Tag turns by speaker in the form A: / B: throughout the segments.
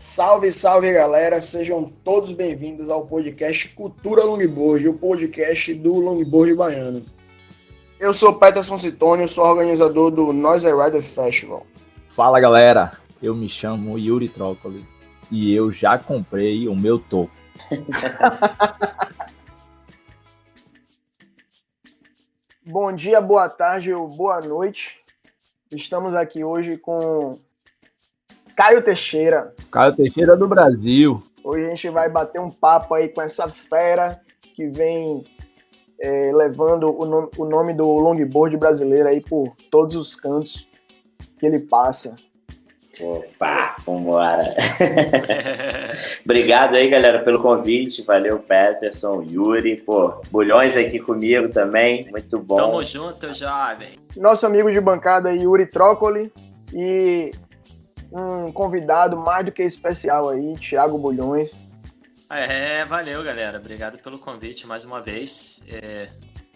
A: Salve, salve galera, sejam todos bem-vindos ao podcast Cultura Longboard, o podcast do longboard baiano. Eu sou Peterson Citônio, sou organizador do Noise Rider Festival.
B: Fala galera, eu me chamo Yuri Trócoli e eu já comprei o meu topo.
A: Bom dia, boa tarde ou boa noite. Estamos aqui hoje com Caio Teixeira.
B: Caio Teixeira do Brasil.
A: Hoje a gente vai bater um papo aí com essa fera que vem levando o nome do longboard brasileiro aí por todos os cantos que ele passa.
C: Opa, vambora. Obrigado aí, galera, pelo convite. Valeu, Peterson, Yuri. Pô, Bulhões aqui comigo também. Muito bom.
D: Tamo junto, jovem.
A: Nosso amigo de bancada Yuri Trócoli e um convidado mais do que especial aí, Thiago Bulhões.
D: Valeu, galera. Obrigado pelo convite mais uma vez.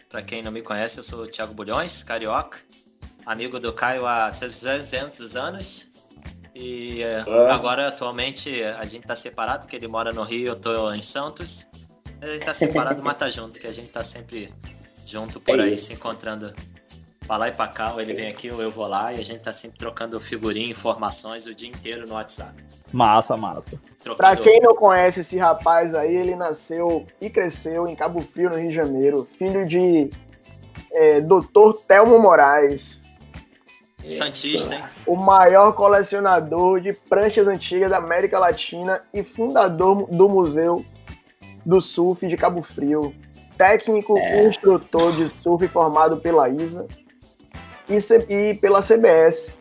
D: Pra quem não me conhece, eu sou o Thiago Bulhões, carioca. Amigo do Caio há 200 anos. E agora, atualmente, a gente tá separado, porque ele mora no Rio, eu tô em Santos. A gente tá separado, mas tá junto, que a gente tá sempre junto por aí, se encontrando pra lá e pra cá. Ou ele vem aqui, ou eu vou lá, e a gente tá sempre trocando figurinha, informações o dia inteiro no WhatsApp.
B: Massa.
A: Pra quem não conhece esse rapaz aí, ele nasceu e cresceu em Cabo Frio, no Rio de Janeiro, filho de Dr. Telmo Moraes.
D: Santista, hein?
A: O maior colecionador de pranchas antigas da América Latina e fundador do Museu do Surf de Cabo Frio. Técnico e instrutor de surf formado pela ISA e pela CBS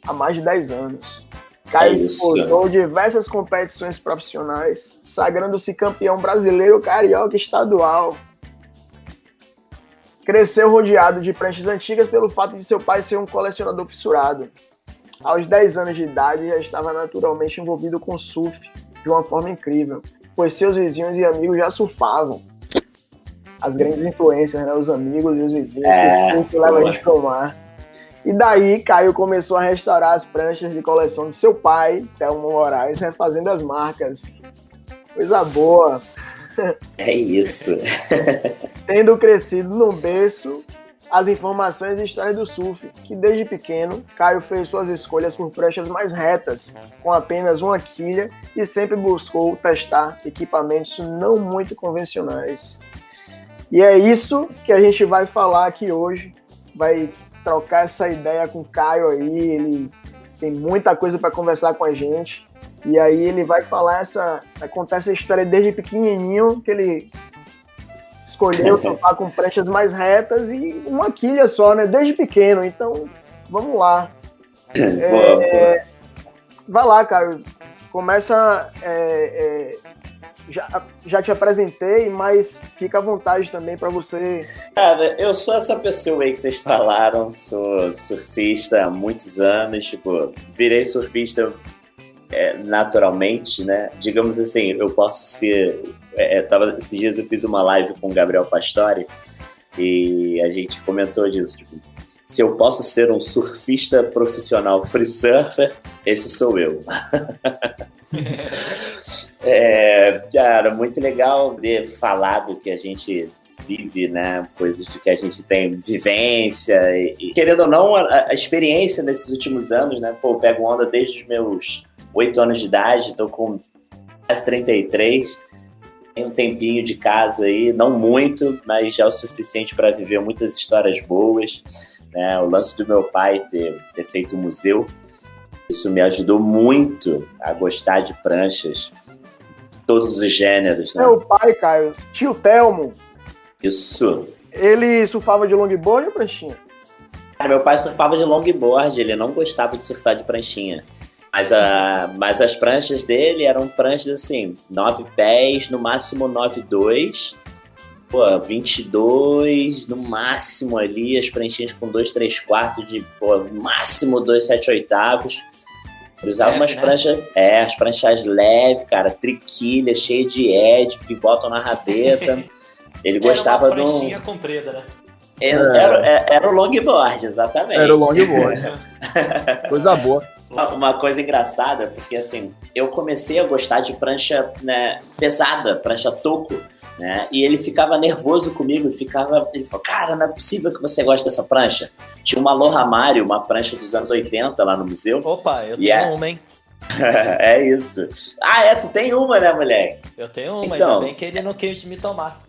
A: há mais de 10 anos. Caio disputou diversas competições profissionais, sagrando-se campeão brasileiro, carioca e estadual. Cresceu rodeado de pranchas antigas pelo fato de seu pai ser um colecionador fissurado. Aos 10 anos de idade, já estava naturalmente envolvido com surf de uma forma incrível, pois seus vizinhos e amigos já surfavam. As grandes influências, né? Os amigos e os vizinhos que levam a gente para o mar. E daí, Caio começou a restaurar as pranchas de coleção de seu pai, Telmo Moraes, refazendo as marcas. Coisa boa!
C: É isso.
A: Tendo crescido no berço as informações e histórias do surf, que desde pequeno, Caio fez suas escolhas por pranchas mais retas, com apenas uma quilha, e sempre buscou testar equipamentos não muito convencionais. E é isso que a gente vai falar aqui hoje, vai trocar essa ideia com o Caio aí, ele tem muita coisa para conversar com a gente. E aí ele vai contar essa história desde pequenininho, que ele escolheu surfar com pranchas mais retas e uma quilha só, né? Desde pequeno. Então, vamos lá. Vai lá, Caio. Começa... Já te apresentei, mas fica à vontade também para você.
C: Cara, eu sou essa pessoa aí que vocês falaram. Sou surfista há muitos anos. Tipo, virei surfista... naturalmente, né? Digamos assim, eu posso ser... esses dias eu fiz uma live com o Gabriel Pastore e a gente comentou disso. Tipo, se eu posso ser um surfista profissional free surfer, esse sou eu. Cara, muito legal de falar do que a gente vive, né? Coisas de que a gente tem vivência e querendo ou não, a experiência nesses últimos anos, né? Pô, eu pego onda desde os meus 8 anos de idade, tô com quase 33, tenho um tempinho de casa aí, não muito, mas já é o suficiente para viver muitas histórias boas, né? O lance do meu pai ter feito um museu, isso me ajudou muito a gostar de pranchas, todos os gêneros, né?
A: Meu pai, Caio, tio Telmo.
C: Isso.
A: Ele surfava de longboard ou pranchinha?
C: Meu pai surfava de longboard, ele não gostava de surfar de pranchinha. Mas as pranchas dele eram pranchas assim, 9 pés, no máximo 9,2. Pô, 22, no máximo ali, as pranchinhas com 2, 3 quartos de, no máximo 2, 7 oitavos. Ele usava umas pranchas, as pranchas leves, cara, triquilha, cheia de edge, botam na rabeta. Ele gostava de uma
D: pranchinha comprida, né?
C: Era o longboard, exatamente.
B: Era o longboard. Coisa boa.
C: Uma coisa engraçada, porque assim, eu comecei a gostar de prancha, né, pesada, prancha toco, né? E ele ficava nervoso comigo, ele falou, cara, não é possível que você goste dessa prancha. Tinha uma Aloha Mario, uma prancha dos anos 80 lá no museu.
D: Opa, eu tenho uma, hein?
C: É isso. Tu tem uma, né, moleque?
D: Eu tenho uma,
C: então,
D: ainda bem que ele não quis me tomar.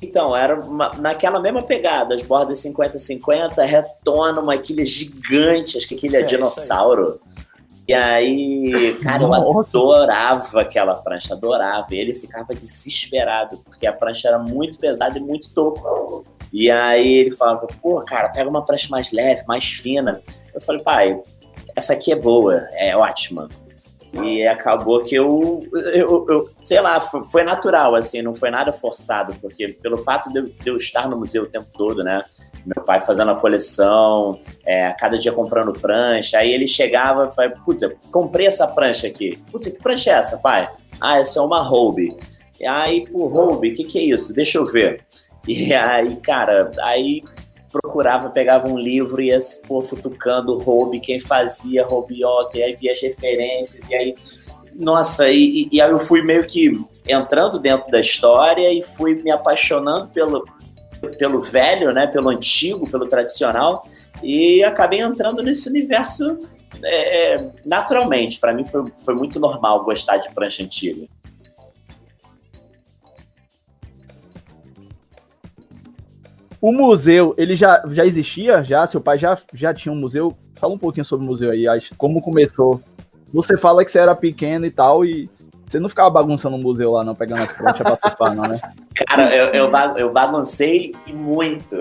C: Então, era naquela mesma pegada, as bordas 50-50, retona, uma quilha gigante, acho que quilha dinossauro. E aí, cara, eu adorava aquela prancha, adorava. E ele ficava desesperado, porque a prancha era muito pesada e muito toco. E aí ele falava, pô, cara, pega uma prancha mais leve, mais fina. Eu falei, pai, essa aqui é boa, é ótima. E acabou que eu sei lá, foi natural, assim, não foi nada forçado, porque pelo fato de eu estar no museu o tempo todo, né, meu pai fazendo a coleção, cada dia comprando prancha, aí ele chegava e falava, puta, comprei essa prancha aqui. Puta, que prancha é essa, pai? Essa é uma Hobie. E aí, pô, Hobie, o que é isso? Deixa eu ver. E aí, cara, procurava, pegava um livro e ia futucando Hobie, quem fazia Hobioto, e aí via as referências, e aí, nossa, e aí eu fui meio que entrando dentro da história e fui me apaixonando pelo velho, né, pelo antigo, pelo tradicional, e acabei entrando nesse universo naturalmente. Para mim foi muito normal gostar de prancha antiga.
B: O museu, ele já existia? Seu pai já tinha um museu? Fala um pouquinho sobre o museu aí, como começou. Você fala que você era pequeno e tal, e você não ficava bagunçando no museu lá, não, pegando as pranchas pra surfar, não, né?
C: Cara, eu baguncei muito.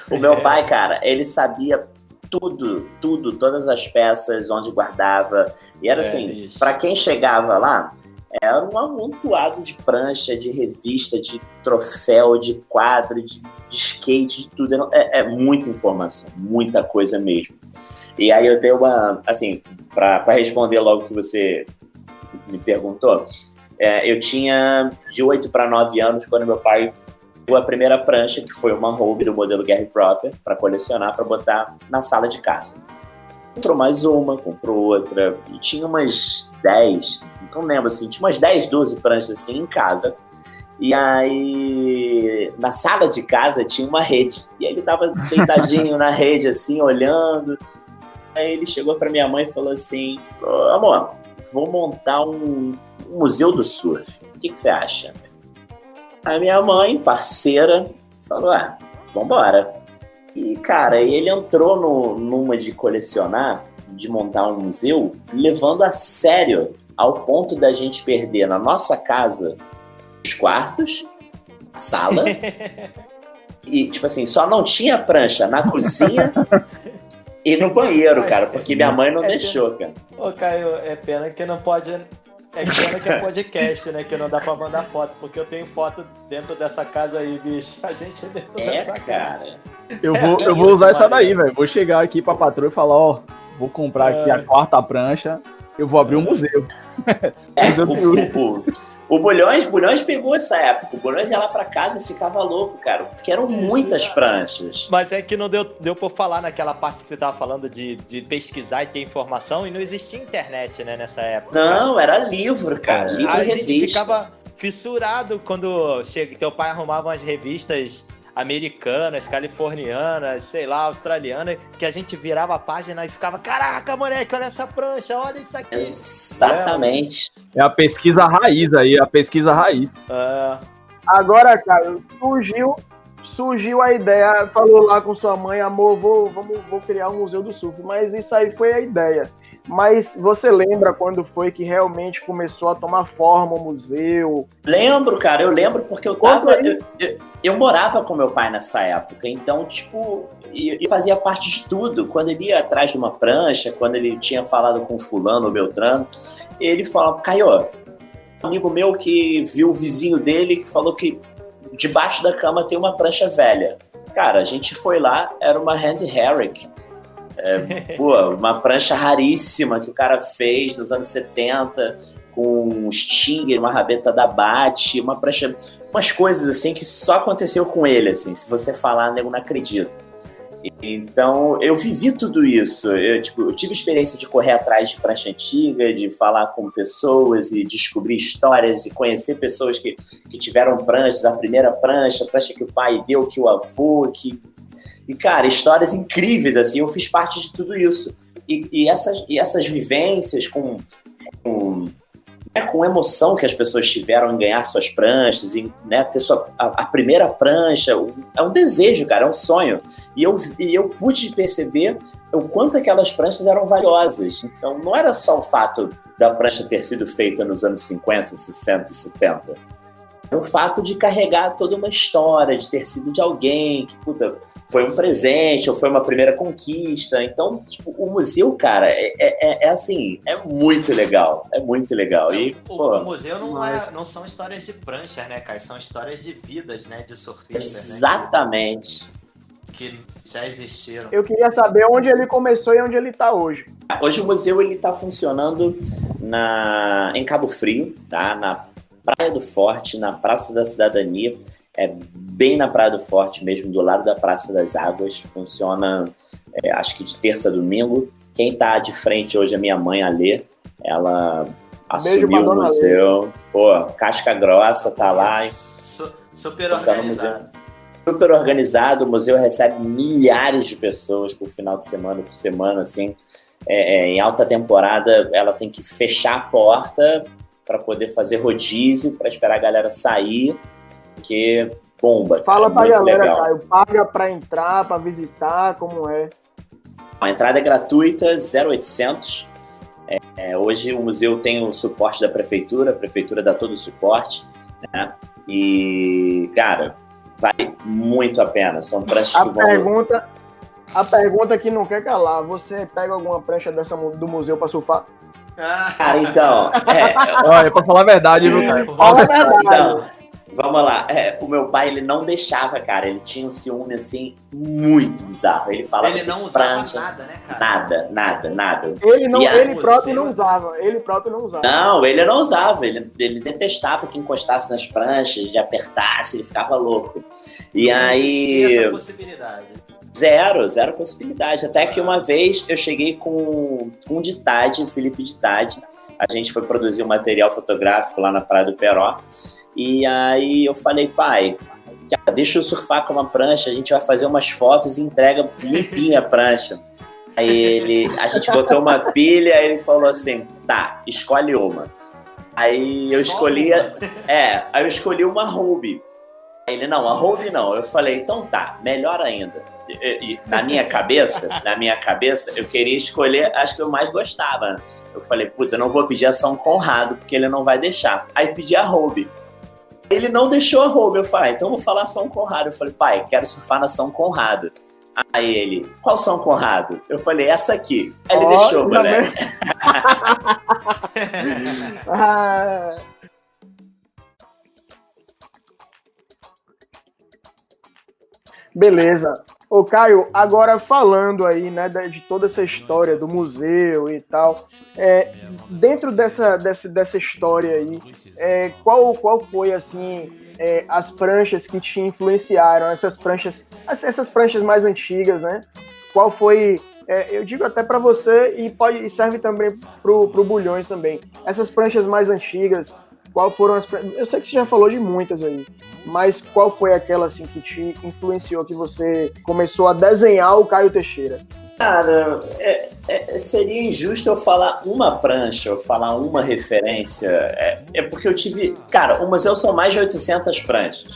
C: O meu pai, cara, ele sabia tudo, todas as peças, onde guardava. E era assim, pra quem chegava lá, era um amontoado de prancha, de revista, de troféu, de quadro, de skate, de tudo. É muita informação, muita coisa mesmo. E aí eu tenho assim, para responder logo que você me perguntou, eu tinha de 8 para 9 anos quando meu pai deu a primeira prancha, que foi uma Hobie do modelo Gary Proper, para colecionar, para botar na sala de casa. Comprou mais uma, comprou outra, e tinha umas 10, não lembro assim, tinha umas 10, 12 pranchas assim em casa. E aí, na sala de casa tinha uma rede, e ele tava deitadinho na rede assim, olhando. Aí ele chegou pra minha mãe e falou assim, amor, vou montar um museu do surf, o que você acha? A minha mãe, parceira, falou, vambora. E, cara, ele entrou numa de colecionar, de montar um museu, levando a sério, ao ponto da gente perder na nossa casa os quartos, sala, e, tipo assim, só não tinha prancha na cozinha e no banheiro, cara, porque minha mãe não deixou, cara.
D: Ô, Caio, é pena que não pode... É pena que é podcast, né? Que não dá pra mandar foto, porque eu tenho foto dentro dessa casa aí, bicho. A gente dentro dessa casa.
B: Eu vou usar essa daí, velho. Vou chegar aqui pra patroa e falar, vou comprar aqui a quarta prancha, eu vou abrir um museu.
C: O Bulhões pegou essa época. O Bulhões ia lá pra casa e ficava louco, cara, porque eram muitas pranchas.
D: Mas é que não deu pra falar naquela parte que você tava falando de pesquisar e ter informação, e não existia internet, né, nessa época.
C: Não, cara. Era livro, cara. Livro
D: a
C: revista.
D: gente ficava fissurado quando teu pai arrumava umas revistas americanas, californianas, sei lá, australianas, que a gente virava a página e ficava, caraca, moleque, olha essa prancha, olha isso aqui.
C: Exatamente.
B: É a pesquisa raiz aí, a pesquisa raiz.
A: Agora, cara, surgiu a ideia, falou lá com sua mãe, amor, vou criar um museu do surf, mas isso aí foi a ideia. Mas você lembra quando foi que realmente começou a tomar forma o museu?
C: Lembro, cara, eu lembro porque eu morava com meu pai nessa época, então, tipo, eu fazia parte de tudo. Quando ele ia atrás de uma prancha, quando ele tinha falado com fulano ou Beltrano, ele falava, Caio, um amigo meu que viu o vizinho dele que falou que debaixo da cama tem uma prancha velha. Cara, a gente foi lá, era uma Hand Herrick. Uma prancha raríssima que o cara fez nos anos 70 com um Stinger, uma rabeta da Bat, uma prancha, umas coisas assim que só aconteceu com ele, assim, se você falar, nego não acredita. Então, eu vivi tudo isso. Eu tive experiência de correr atrás de prancha antiga, de falar com pessoas e descobrir histórias e conhecer pessoas que tiveram pranchas, a primeira prancha, a prancha que o pai deu, que o avô, E, cara, histórias incríveis, assim, eu fiz parte de tudo isso. E essas vivências com emoção que as pessoas tiveram em ganhar suas pranchas, em, né, ter a primeira prancha, é um desejo, cara, é um sonho. E eu pude perceber o quanto aquelas pranchas eram valiosas. Então, não era só o fato da prancha ter sido feita nos anos 50, 60 e 70. Era o fato de carregar toda uma história, de ter sido de alguém que, puta, foi um presente ou foi uma primeira conquista. Então, tipo, o museu, cara, assim, é muito legal. É muito legal. E,
D: o museu não são histórias de pranchas, né, cara? São histórias de vidas, né, de surfistas,
C: exatamente.
D: Né? Que já existiram.
A: Eu queria saber onde ele começou e onde ele está hoje.
C: Hoje o museu está funcionando em Cabo Frio, tá? Na Praia do Forte, na Praça da Cidadania, bem na Praia do Forte mesmo, do lado da Praça das Águas. Funciona, acho que de terça a domingo. Quem está de frente hoje é minha mãe, a Lê. Ela assumiu o museu. Lê. Pô, casca grossa, tá lá.
D: Super organizado.
C: Super organizado. O museu recebe milhares de pessoas por final de semana, por semana, assim. Em alta temporada, ela tem que fechar a porta para poder fazer rodízio, para esperar a galera sair, porque bomba.
A: Fala pra galera,
C: legal.
A: Caio, paga para entrar, para visitar, como é?
C: A entrada é gratuita, 0800. Hoje o museu tem o suporte da prefeitura, a prefeitura dá todo o suporte, né? E, cara, vale muito a pena. São pranchas que vão...
A: A pergunta que não quer calar, você pega alguma prancha dessa do museu para surfar?
C: Cara, então...
B: Olha, pra falar a verdade, viu, cara?
A: Fala a verdade.
C: Então, vamos lá. O meu pai, ele não deixava, cara. Ele tinha um ciúme, assim, muito bizarro. Ele falava
D: ele não usava nada, né, cara?
C: Nada.
A: Ele próprio não usava.
C: Não, ele não usava. Ele detestava que encostasse nas pranchas, de apertasse, ele ficava louco. E
D: não
C: aí...
D: existia essa possibilidade.
C: Zero possibilidade. Até que uma vez eu cheguei com um Ditade, o Felipe Ditade. A gente foi produzir um material fotográfico lá na Praia do Peró. E aí eu falei, pai, deixa eu surfar com uma prancha, a gente vai fazer umas fotos e entrega limpinha a prancha. Aí a gente botou uma pilha, aí ele falou assim, tá, escolhe uma. Aí eu escolhi uma Ruby. Aí ele, não, a Ruby não. Eu falei, então tá, melhor ainda. Na minha cabeça, eu queria escolher as que eu mais gostava. Eu falei, puta, eu não vou pedir a São Conrado, porque ele não vai deixar. Aí pedi a Ruby. Ele não deixou a Ruby. Eu falei, então eu vou falar São Conrado. Eu falei, pai, quero surfar na São Conrado. Aí ele, qual São Conrado? Eu falei, essa aqui. Aí ele deixou, moleque.
A: Beleza. Ô, Caio, agora falando aí, né, de toda essa história do museu e tal, dentro dessa história aí, qual foi, assim, as pranchas que te influenciaram, essas pranchas mais antigas, né? Qual foi, eu digo até para você e serve também pro Bulhões também, essas pranchas mais antigas, qual foram eu sei que você já falou de muitas aí, mas qual foi aquela assim que te influenciou, que você começou a desenhar o Caio Teixeira?
C: Cara, seria injusto eu falar uma prancha, eu falar uma referência. Porque eu tive... Cara, o museu são mais de 800 pranchas.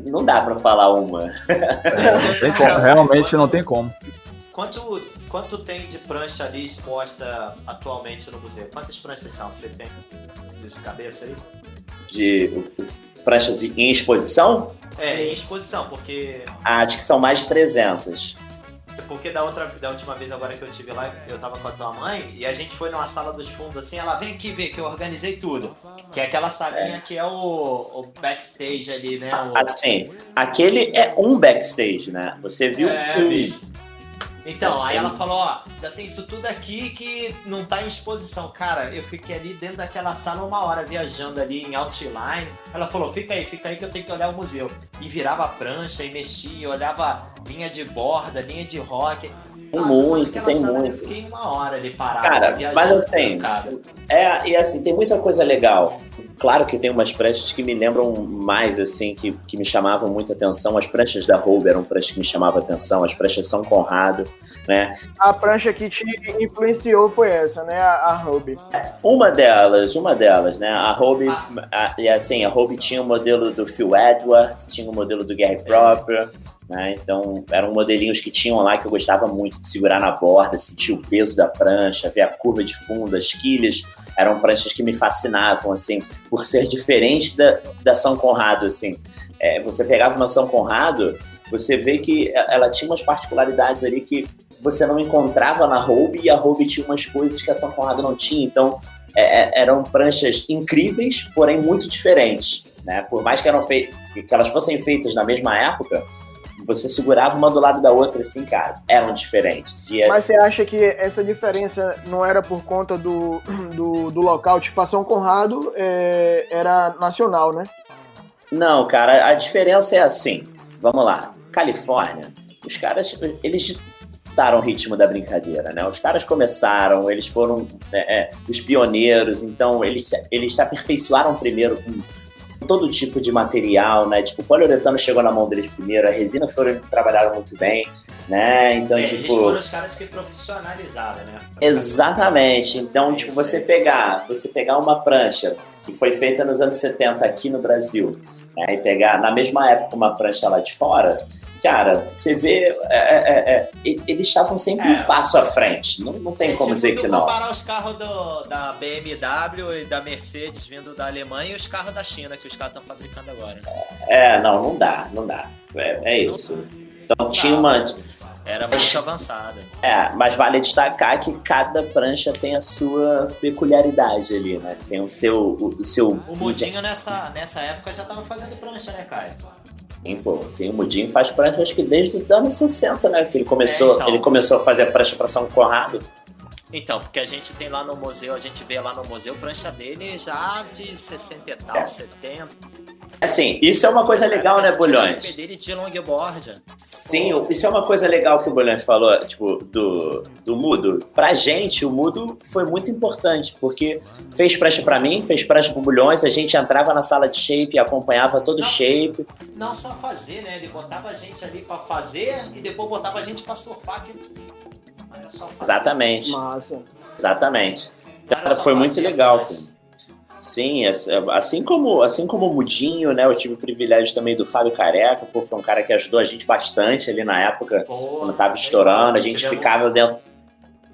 C: Não dá pra falar uma.
B: Não tem como, realmente não tem como.
D: Quanto tem de prancha ali exposta atualmente no museu? Quantas pranchas são? Você tem de cabeça aí?
C: De pranchas em exposição?
D: Em exposição, porque...
C: Acho que são mais de 300.
D: Porque da última vez agora que eu estive lá, eu tava com a tua mãe, e a gente foi numa sala dos fundos assim, ela vem aqui ver que eu organizei tudo. Que é aquela salinha que é o backstage ali, né?
C: Assim, aquele é um backstage, né? Você viu
D: Então, aí ela falou, ó, já tem isso tudo aqui que não tá em exposição. Cara, eu fiquei ali dentro daquela sala 1 hora, viajando ali em outline. Ela falou, fica aí que eu tenho que olhar o museu. E virava a prancha e mexia, olhava linha de borda, linha de rock.
C: Tem muito.
D: Eu fiquei 1 hora ali parado,
C: cara,
D: viajando.
C: mas assim, e assim, tem muita coisa legal. Claro que tem umas pranchas que me lembram mais, assim, que me chamavam muita atenção. As pranchas da Hobie eram pranchas que me chamavam atenção, as pranchas São Conrado, né?
A: A prancha que te influenciou foi essa, né? A Hobie.
C: Uma delas, né? A Hobie, a Hobie tinha o modelo do Phil Edwards, tinha o modelo do Gary Proper, né? Então, eram modelinhos que tinham lá que eu gostava muito de segurar na borda, sentir o peso da prancha, ver a curva de fundo, as quilhas. Eram pranchas que me fascinavam, assim, por ser diferente da São Conrado, assim. Você pegava uma São Conrado, você vê que ela tinha umas particularidades ali que você não encontrava na Hobie, e a Hobie tinha umas coisas que a São Conrado não tinha. Então, eram pranchas incríveis, porém muito diferentes, né? Por mais que elas fossem feitas na mesma época, você segurava uma do lado da outra, assim, cara, eram diferentes.
A: Mas você acha que essa diferença não era por conta do local? Tipo, a São Conrado era nacional, né?
C: Não, cara, a diferença é assim. Vamos lá. Califórnia, os caras, eles ditaram o ritmo da brincadeira, né? Os caras começaram, eles foram os pioneiros, então eles se aperfeiçoaram primeiro com todo tipo de material, né? Tipo, o poliuretano chegou na mão deles primeiro, a resina foram que trabalharam muito bem, né? Então,
D: eles foram os caras que profissionalizaram, né?
C: Exatamente. Então, tipo, você pegar uma prancha que foi feita nos anos 70 aqui no Brasil, né? E pegar na mesma época uma prancha lá de fora, cara, você vê, eles estavam sempre um passo à frente. Não tem como dizer que não.
D: Comparar os carros da BMW e da Mercedes vindo da Alemanha e os carros da China que os caras estão fabricando agora.
C: Não dá. É isso. Então tinha uma...
D: Era muito avançada.
C: Mas vale destacar que cada prancha tem a sua peculiaridade ali, né? Tem o seu...
D: O Mudinho nessa época já tava fazendo prancha, né, Caio?
C: Sim, o Mudinho faz prancha acho que desde os anos 60, né? Que ele começou a fazer prancha para São Conrado.
D: Então, porque a gente tem lá no museu, a gente vê lá no museu prancha dele já de 60 e tal, 70.
C: Assim, isso é uma coisa legal, né, Bulhões?
D: Dele de longboard.
C: Sim, isso é uma coisa legal que o Bulhões falou, tipo, do Mudo. Pra gente, o Mudo foi muito importante, porque fez prancha pra mim, fez prancha pro Bulhões, a gente entrava na sala de shape, acompanhava todo o shape.
D: Não só fazer, né? Ele botava a gente ali pra fazer e depois botava a gente pra surfar, que era só fazer.
C: Exatamente.
A: Massa.
C: Exatamente. Então, foi muito legal, cara. Sim, assim como o Mudinho, né? Eu tive o privilégio também do Fábio Careca, foi um cara que ajudou a gente bastante ali na época, quando tava estourando, a gente ficava dentro.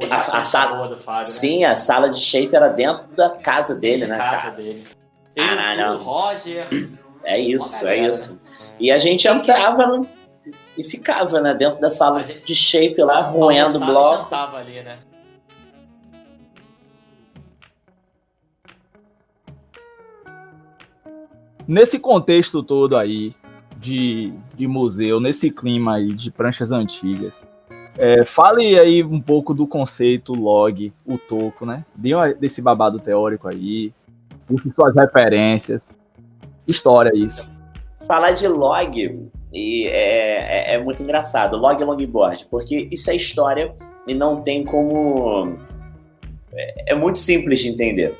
C: A sala do Fábio, sim, né? A sala de shape era dentro da casa dele, né? Dele.
D: O Roger.
C: É isso. E a gente entrava e ficava, né? Dentro da sala de shape lá, roendo o bloco.
D: Jantava ali, né?
B: Nesse contexto todo aí de museu, nesse clima aí de pranchas antigas, fale aí um pouco do conceito log, o toco, né? Desse babado teórico aí, puxe suas referências, história isso.
C: Falar de log é muito engraçado, log e longboard, porque isso é história e não tem como... É muito simples de entender.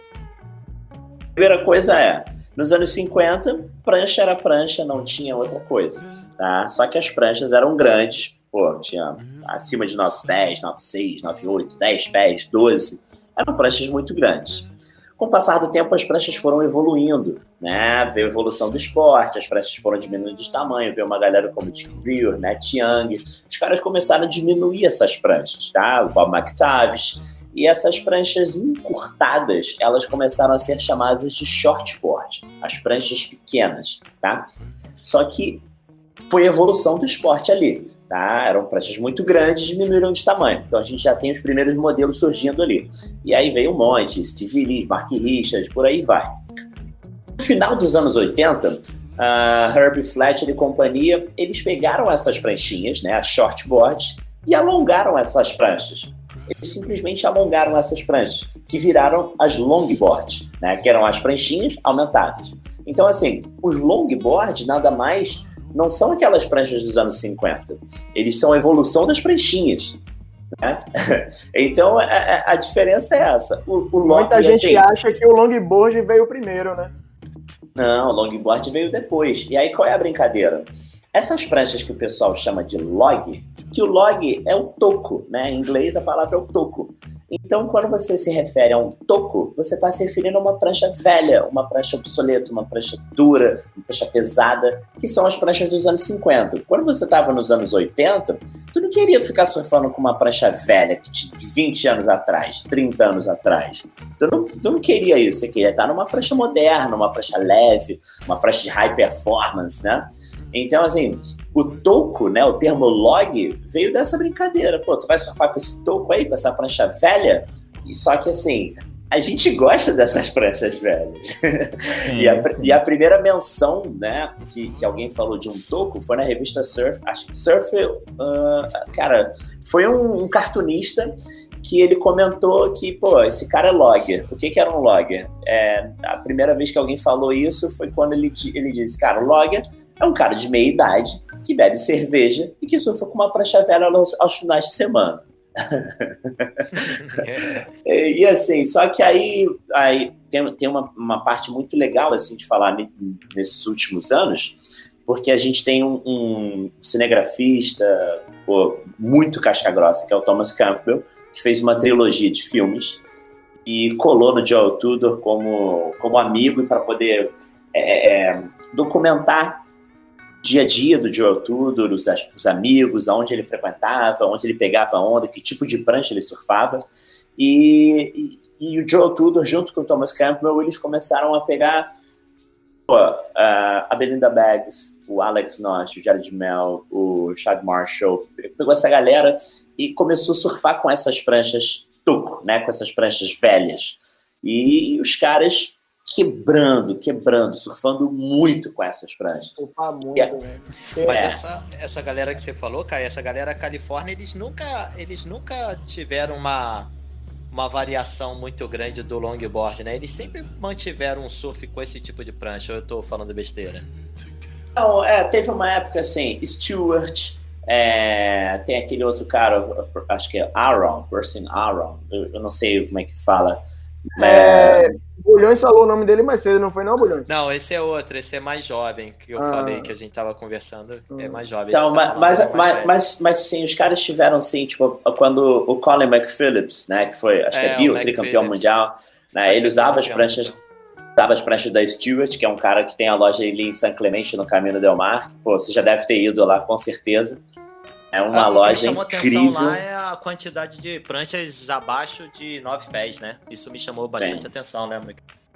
C: A primeira coisa nos anos 50, prancha era prancha, não tinha outra coisa, tá? Só que as pranchas eram grandes, tinha acima de 9,10, 9,6, 9,8, 10 pés, 12. Eram pranchas muito grandes. Com o passar do tempo, as pranchas foram evoluindo, né? Veio a evolução do esporte, as pranchas foram diminuindo de tamanho, veio uma galera como Dick Greer, né? Young. Os caras começaram a diminuir essas pranchas, tá? O Bob McTavish. E essas pranchas encurtadas, elas começaram a ser chamadas de shortboard, as pranchas pequenas, tá? Só que foi a evolução do esporte ali, tá? Eram pranchas muito grandes, diminuíram de tamanho. Então a gente já tem os primeiros modelos surgindo ali. E aí veio um monte, Steve Lee, Mark Richards, por aí vai. No final dos anos 80, Herbie Fletcher e companhia, eles pegaram essas pranchinhas, né, as shortboards, e alongaram essas pranchas. Eles simplesmente alongaram essas pranchas, que viraram as longboards, né? Que eram as pranchinhas aumentadas. Então, assim, os longboards nada mais não são aquelas pranchas dos anos 50. Eles são a evolução das pranchinhas, né? Então, a diferença é essa.
A: Muita gente acha que o longboard veio primeiro, né?
C: Não, o longboard veio depois. E aí, qual é a brincadeira? Essas pranchas que o pessoal chama de log, que o log é o toco, né? Em inglês, a palavra é o toco. Então, quando você se refere a um toco, você está se referindo a uma prancha velha, uma prancha obsoleta, uma prancha dura, uma prancha pesada, que são as pranchas dos anos 50. Quando você estava nos anos 80, tu não queria ficar surfando com uma prancha velha de 20 anos atrás, 30 anos atrás. Tu não queria isso, você queria estar numa prancha moderna, uma prancha leve, uma prancha de high performance, né? Então, assim, o toco, né, o termo log, veio dessa brincadeira. Pô, tu vai surfar com esse toco aí, com essa prancha velha? Só que, assim, a gente gosta dessas pranchas velhas. E a primeira menção, né, que alguém falou de um toco foi na revista Surf. Acho que Surf, cara, foi um cartunista que ele comentou que, pô, esse cara é logger. O que era um logger? A primeira vez que alguém falou isso foi quando ele disse, cara, o logger é um cara de meia idade que bebe cerveja e que surfa com uma prancha velha aos finais de semana. E assim, só que aí tem uma parte muito legal assim, de falar nesses últimos anos, porque a gente tem um cinegrafista muito casca-grossa, que é o Thomas Campbell, que fez uma trilogia de filmes e colou no Joel Tudor como amigo para poder documentar dia a dia do Joel Tudor, os amigos, aonde ele frequentava, onde ele pegava onda, que tipo de prancha ele surfava. E o Joel Tudor, junto com o Thomas Campbell, eles começaram a pegar a Belinda Baggs, o Alex Nosh, o Jared Mel, o Chad Marshall. Ele pegou essa galera e começou a surfar com essas pranchas tuco, né, com essas pranchas velhas. E os caras quebrando, surfando muito com essas pranchas.
D: Mas essa galera que você falou, Kai, essa galera Califórnia, eles nunca tiveram uma variação muito grande do longboard, né? Eles sempre mantiveram um surf com esse tipo de prancha, ou eu tô falando besteira?
C: Não, teve uma época assim, Stewart, tem aquele outro cara, acho que é Percy Aaron, eu não sei como é que fala.
A: Bulhões falou o nome dele mais cedo, não foi não, Bulhões?
D: Não, esse é outro, esse é mais jovem, que eu falei que a gente tava conversando, é mais jovem.
C: Então, mas sim, os caras tiveram sim, tipo, quando o Colin McPhillips, né, que foi, acho que é tricampeão mundial, né, ele usava as pranchas da Stewart, que é um cara que tem a loja ali em San Clemente, no Caminho Del Mar. Pô, você já deve ter ido lá, com certeza. É uma loja incrível. O que me chamou atenção
D: lá é a quantidade de pranchas abaixo de 9 pés, né? Isso me chamou bastante atenção, né?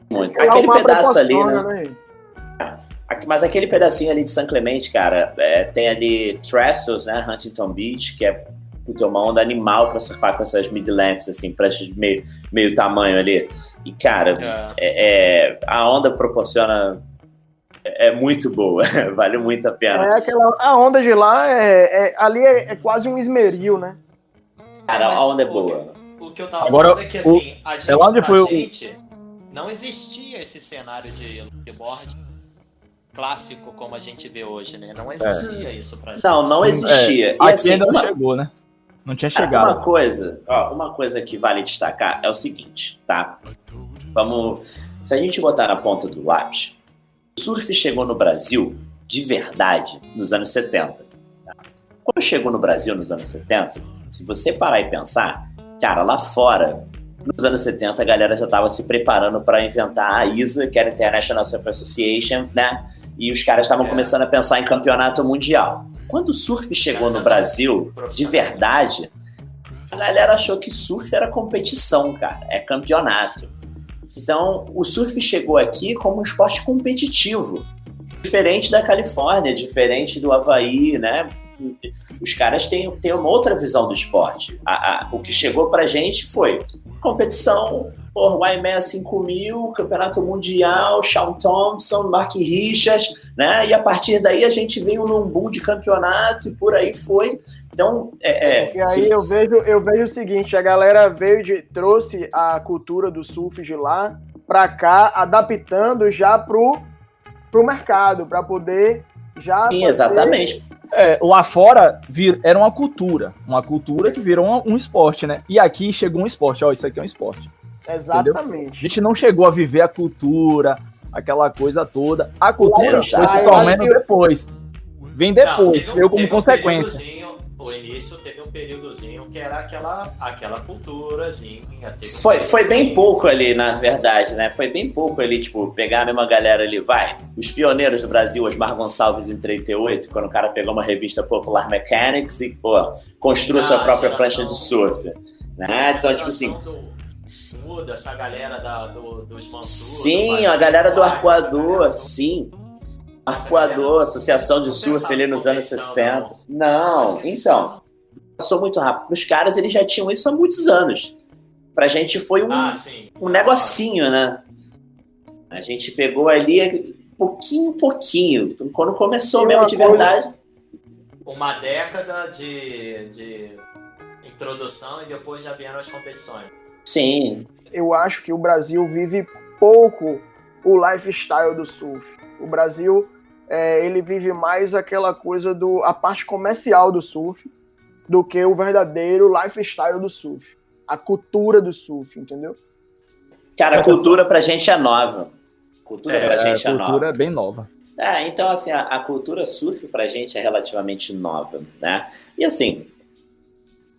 C: Muito. Aquele pedaço ali, né? Mas aquele pedacinho ali de San Clemente, cara, tem ali Trestles, né? Huntington Beach, que é uma onda animal pra surfar com essas mid-lengths, assim, pranchas de meio tamanho ali. E, cara, a onda proporciona... É muito boa, vale muito a pena.
A: A onda de lá ali é quase um esmeril, né?
C: Cara, a onda é boa.
D: O que eu tava falando é que assim, a gente não existia esse cenário de longboard clássico como a gente vê hoje, né? Não existia isso pra gente.
C: Não existia.
B: Aqui assim, ainda não chegou, né? Não tinha chegado.
C: Uma coisa que vale destacar é o seguinte, tá? Se a gente botar na ponta do lápis, o surf chegou no Brasil, de verdade, nos anos 70. Tá? Quando chegou no Brasil nos anos 70, se você parar e pensar, cara, lá fora, nos anos 70, a galera já estava se preparando para inventar a ISA, que era a International Surf Association, né? E os caras estavam começando a pensar em campeonato mundial. Quando o surf chegou no Brasil, de verdade, a galera achou que surf era competição, cara, é campeonato. Então, o surf chegou aqui como um esporte competitivo, diferente da Califórnia, diferente do Havaí, né? Os caras têm uma outra visão do esporte. O que chegou pra gente foi competição, YMS 5000, Campeonato Mundial, Shawn Thompson, Mark Richards, né? E a partir daí a gente veio num boom de campeonato e por aí foi. Então,
A: Porque aí eu vejo o seguinte, a galera trouxe a cultura do surf de lá para cá, adaptando já pro mercado, para poder já
C: sim, exatamente.
B: Lá fora era uma cultura que virou um esporte, né? E aqui chegou um esporte, isso aqui é um esporte.
A: Exatamente.
B: Entendeu? A gente não chegou a viver a cultura, aquela coisa toda. A cultura foi se tornando depois. Vem depois, veio como consequência.
D: O início teve um períodozinho que era aquela culturazinha.
C: Foi bem pouco ali, na verdade, né? Foi bem pouco ali, tipo, pegar a mesma galera ali, os pioneiros do Brasil, Osmar Gonçalves em 38, quando o cara pegou uma revista Popular Mechanics e, construiu sua própria prancha de surf. Né? Então, tipo assim...
D: Essa galera dos Mansur.
C: Sim, a galera do Arcoador, sim. Arcoador, Associação de Surf ali nos anos 60. Não, então, passou muito rápido. Para os caras, eles já tinham isso há muitos anos. Pra gente foi um negocinho, né? A gente pegou ali pouquinho. Quando começou mesmo de verdade.
D: Uma década de introdução e depois já vieram as competições.
C: Sim.
A: Eu acho que o Brasil vive pouco o lifestyle do surf. O Brasil, ele vive mais aquela coisa a parte comercial do surf do que o verdadeiro lifestyle do surf. A cultura do surf, entendeu?
C: Cara, a cultura pra gente é nova. A cultura
B: é bem nova.
C: Então, assim, a cultura surf pra gente é relativamente nova, né? E assim,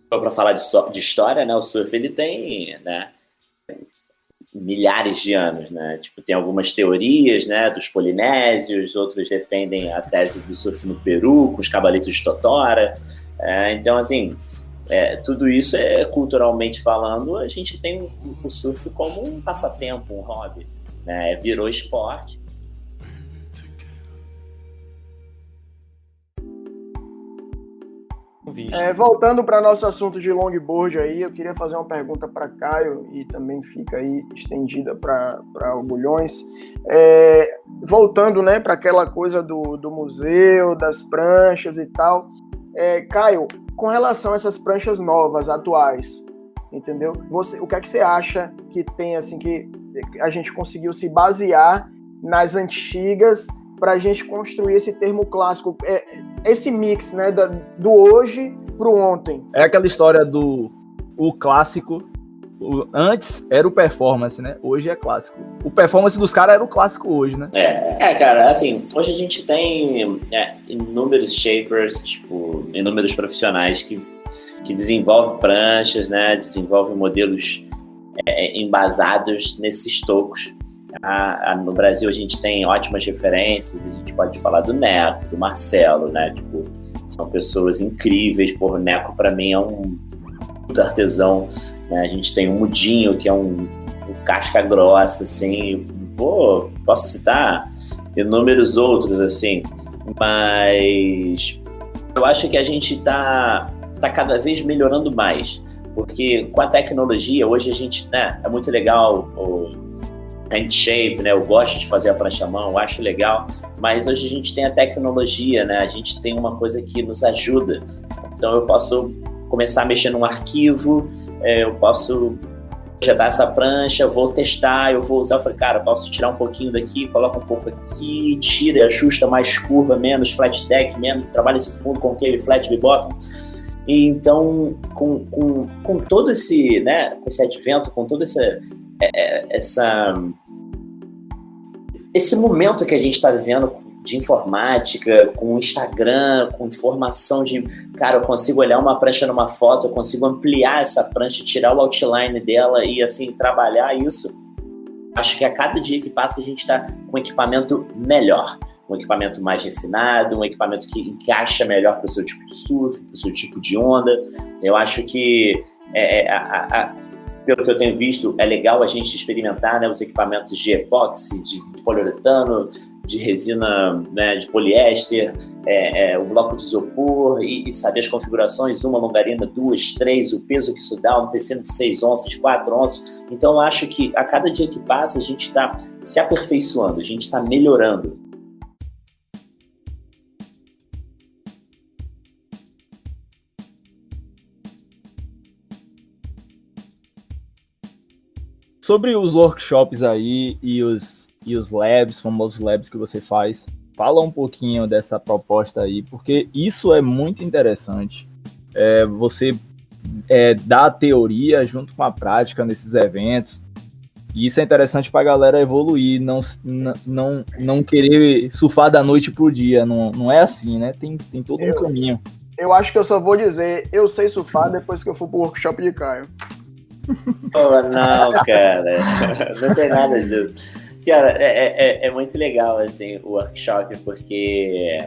C: para falar de história, né? O surf, ele tem, né, milhares de anos, né? Tipo, tem algumas teorias, né, dos polinésios, outros defendem a tese do surf no Peru, com os cabalitos de Totora. Então, assim, tudo isso culturalmente falando, a gente tem o surf como um passatempo, um hobby, né? Virou esporte.
A: Voltando para nosso assunto de longboard aí, eu queria fazer uma pergunta para Caio e também fica aí estendida para o Bulhões. Voltando, né, para aquela coisa do museu, das pranchas e tal. Caio, com relação a essas pranchas novas, atuais, entendeu? O que é que você acha que tem, assim, que a gente conseguiu se basear nas antigas para a gente construir esse termo clássico, esse mix, né, do hoje pro ontem?
B: É aquela história o clássico, antes era o performance, né? Hoje é clássico. O performance dos caras era o clássico hoje, né?
C: Cara, assim, hoje a gente tem inúmeros shapers, tipo, inúmeros profissionais que desenvolvem pranchas, né? Desenvolvem modelos embasados nesses tocos. No Brasil a gente tem ótimas referências, a gente pode falar do Neco, do Marcelo, né? Tipo, são pessoas incríveis. O Neco pra mim é um puta artesão, né? A gente tem o Mudinho, que é um casca grossa, assim. Posso citar inúmeros outros, assim, mas eu acho que a gente tá cada vez melhorando mais, porque com a tecnologia, hoje a gente, né, é muito legal o handshape, né? Eu gosto de fazer a prancha à mão, eu acho legal, mas hoje a gente tem a tecnologia, né? A gente tem uma coisa que nos ajuda. Então eu posso começar a mexer num arquivo, eu posso projetar essa prancha, eu vou testar, eu vou usar, eu falei, cara, posso tirar um pouquinho daqui, coloca um pouco aqui, tira e ajusta mais curva, menos flat deck, menos, trabalha esse fundo com aquele flat bottom. E então, com todo esse, né, esse advento, com todo esse momento que a gente está vivendo de informática, com Instagram, com informação de, cara, eu consigo olhar uma prancha numa foto, eu consigo ampliar essa prancha, tirar o outline dela e, assim, trabalhar isso. Acho que a cada dia que passa a gente está com um equipamento melhor, um equipamento mais refinado, um equipamento que encaixa melhor para o seu tipo de surf, para o seu tipo de onda. Eu acho que pelo que eu tenho visto, é legal a gente experimentar, né, os equipamentos de epóxi, de poliuretano, de resina, né, de poliéster, o bloco de isopor e saber as configurações, uma longarina, 2, 3, o peso que isso dá, um tecido de 6 onças, 4 onças. Então, eu acho que a cada dia que passa, a gente está se aperfeiçoando, a gente está melhorando.
B: sobre os workshops aí e os labs, famosos labs que você faz, fala um pouquinho dessa proposta aí, porque isso é muito interessante. Você dá a teoria junto com a prática nesses eventos, e isso é interessante para a galera evoluir, não querer surfar da noite pro dia, não é assim, né? Tem todo um caminho.
A: Eu acho que eu só vou dizer, eu sei surfar depois que eu for pro workshop de Caio.
C: Oh, não, cara, não tem nada disso. Cara, é muito legal, assim, o workshop, porque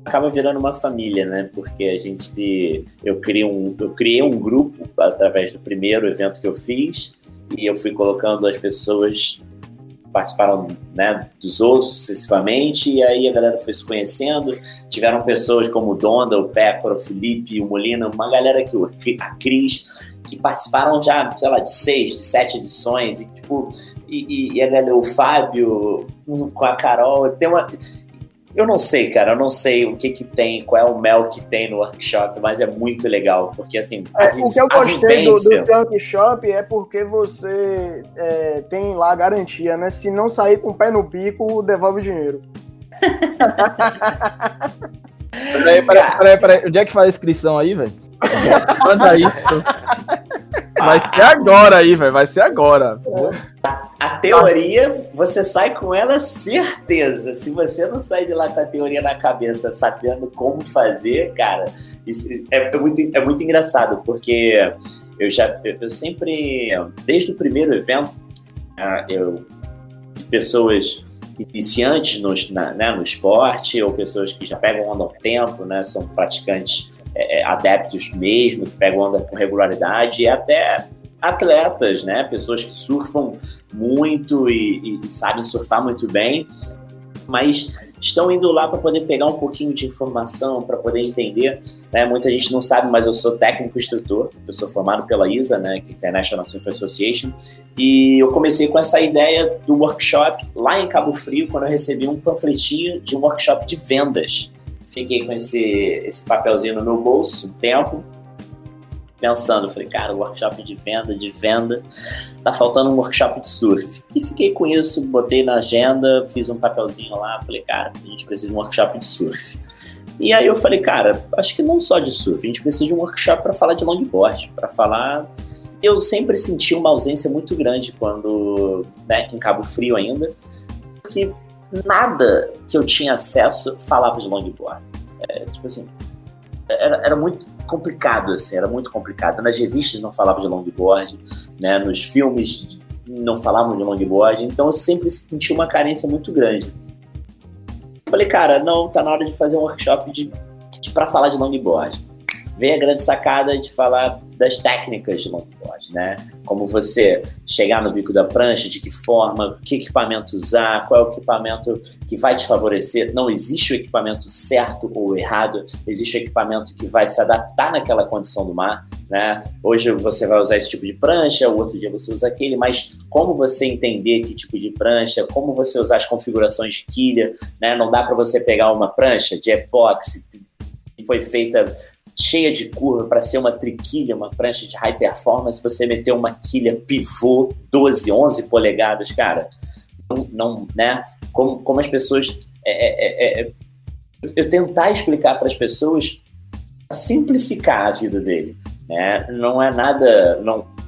C: acaba virando uma família, né? Porque eu criei um grupo através do primeiro evento que eu fiz, e eu fui colocando as pessoas que participaram, né, dos outros sucessivamente, e aí a galera foi se conhecendo. Tiveram pessoas como o Donda, o Pécora, o Felipe, o Molina, uma galera a Cris, que participaram já, sei lá, de 6, de 7 edições, e tipo, e a galera, o Fábio com a Carol, eu não sei, cara, eu não sei o que tem, qual é o mel que tem no workshop, mas é muito legal, porque assim,
A: o que eu gostei do workshop é porque você tem lá a garantia, né? Se não sair com o pé no bico, devolve o dinheiro.
B: Peraí, onde é que faz a inscrição aí, velho? Manda aí. Vai ser agora aí, velho, vai ser agora.
C: A teoria, você sai com ela certeza. Se você não sair de lá com a teoria na cabeça, sabendo como fazer, cara, isso é muito engraçado, porque eu sempre, desde o primeiro evento, pessoas iniciantes no esporte, ou pessoas que já pegam onda há um tempo, né, são praticantes adeptos mesmo, que pegam onda com regularidade, e até atletas, né? Pessoas que surfam muito e sabem surfar muito bem, mas estão indo lá para poder pegar um pouquinho de informação, para poder entender, né? Muita gente não sabe, mas eu sou técnico instrutor, eu sou formado pela ISA, né, que é International Surf Association, e eu comecei com essa ideia do workshop lá em Cabo Frio, quando eu recebi um panfletinho de um workshop de vendas. Fiquei com esse papelzinho no meu bolso um tempo, pensando, falei, cara, workshop de venda, tá faltando um workshop de surf. E fiquei com isso, botei na agenda, fiz um papelzinho lá, falei, cara, a gente precisa de um workshop de surf. E aí eu falei, cara, acho que não só de surf, a gente precisa de um workshop para falar de longboard, para falar... Eu sempre senti uma ausência muito grande quando, né, em Cabo Frio ainda, porque nada que eu tinha acesso falava de longboard. Tipo assim, era muito complicado, assim, era muito complicado. Nas revistas não falavam de longboard, né? Nos filmes não falavam de longboard, então eu sempre senti uma carência muito grande. Falei, cara, não, tá na hora de fazer um workshop para falar de longboard. Veio a grande sacada de falar das técnicas de longboard, né? Como você chegar no bico da prancha, de que forma, que equipamento usar, qual é o equipamento que vai te favorecer. Não existe o equipamento certo ou errado, existe o equipamento que vai se adaptar naquela condição do mar, né? Hoje você vai usar esse tipo de prancha, o outro dia você usa aquele, mas como você entender que tipo de prancha, como você usar as configurações de quilha, né? Não dá para você pegar uma prancha de epóxi que foi feita cheia de curva para ser uma triquilha, uma prancha de high performance, você meter uma quilha pivô 12, 11 polegadas, cara, não, né? Como as pessoas... eu tentar explicar para as pessoas, simplificar a vida dele, né? Não é nada...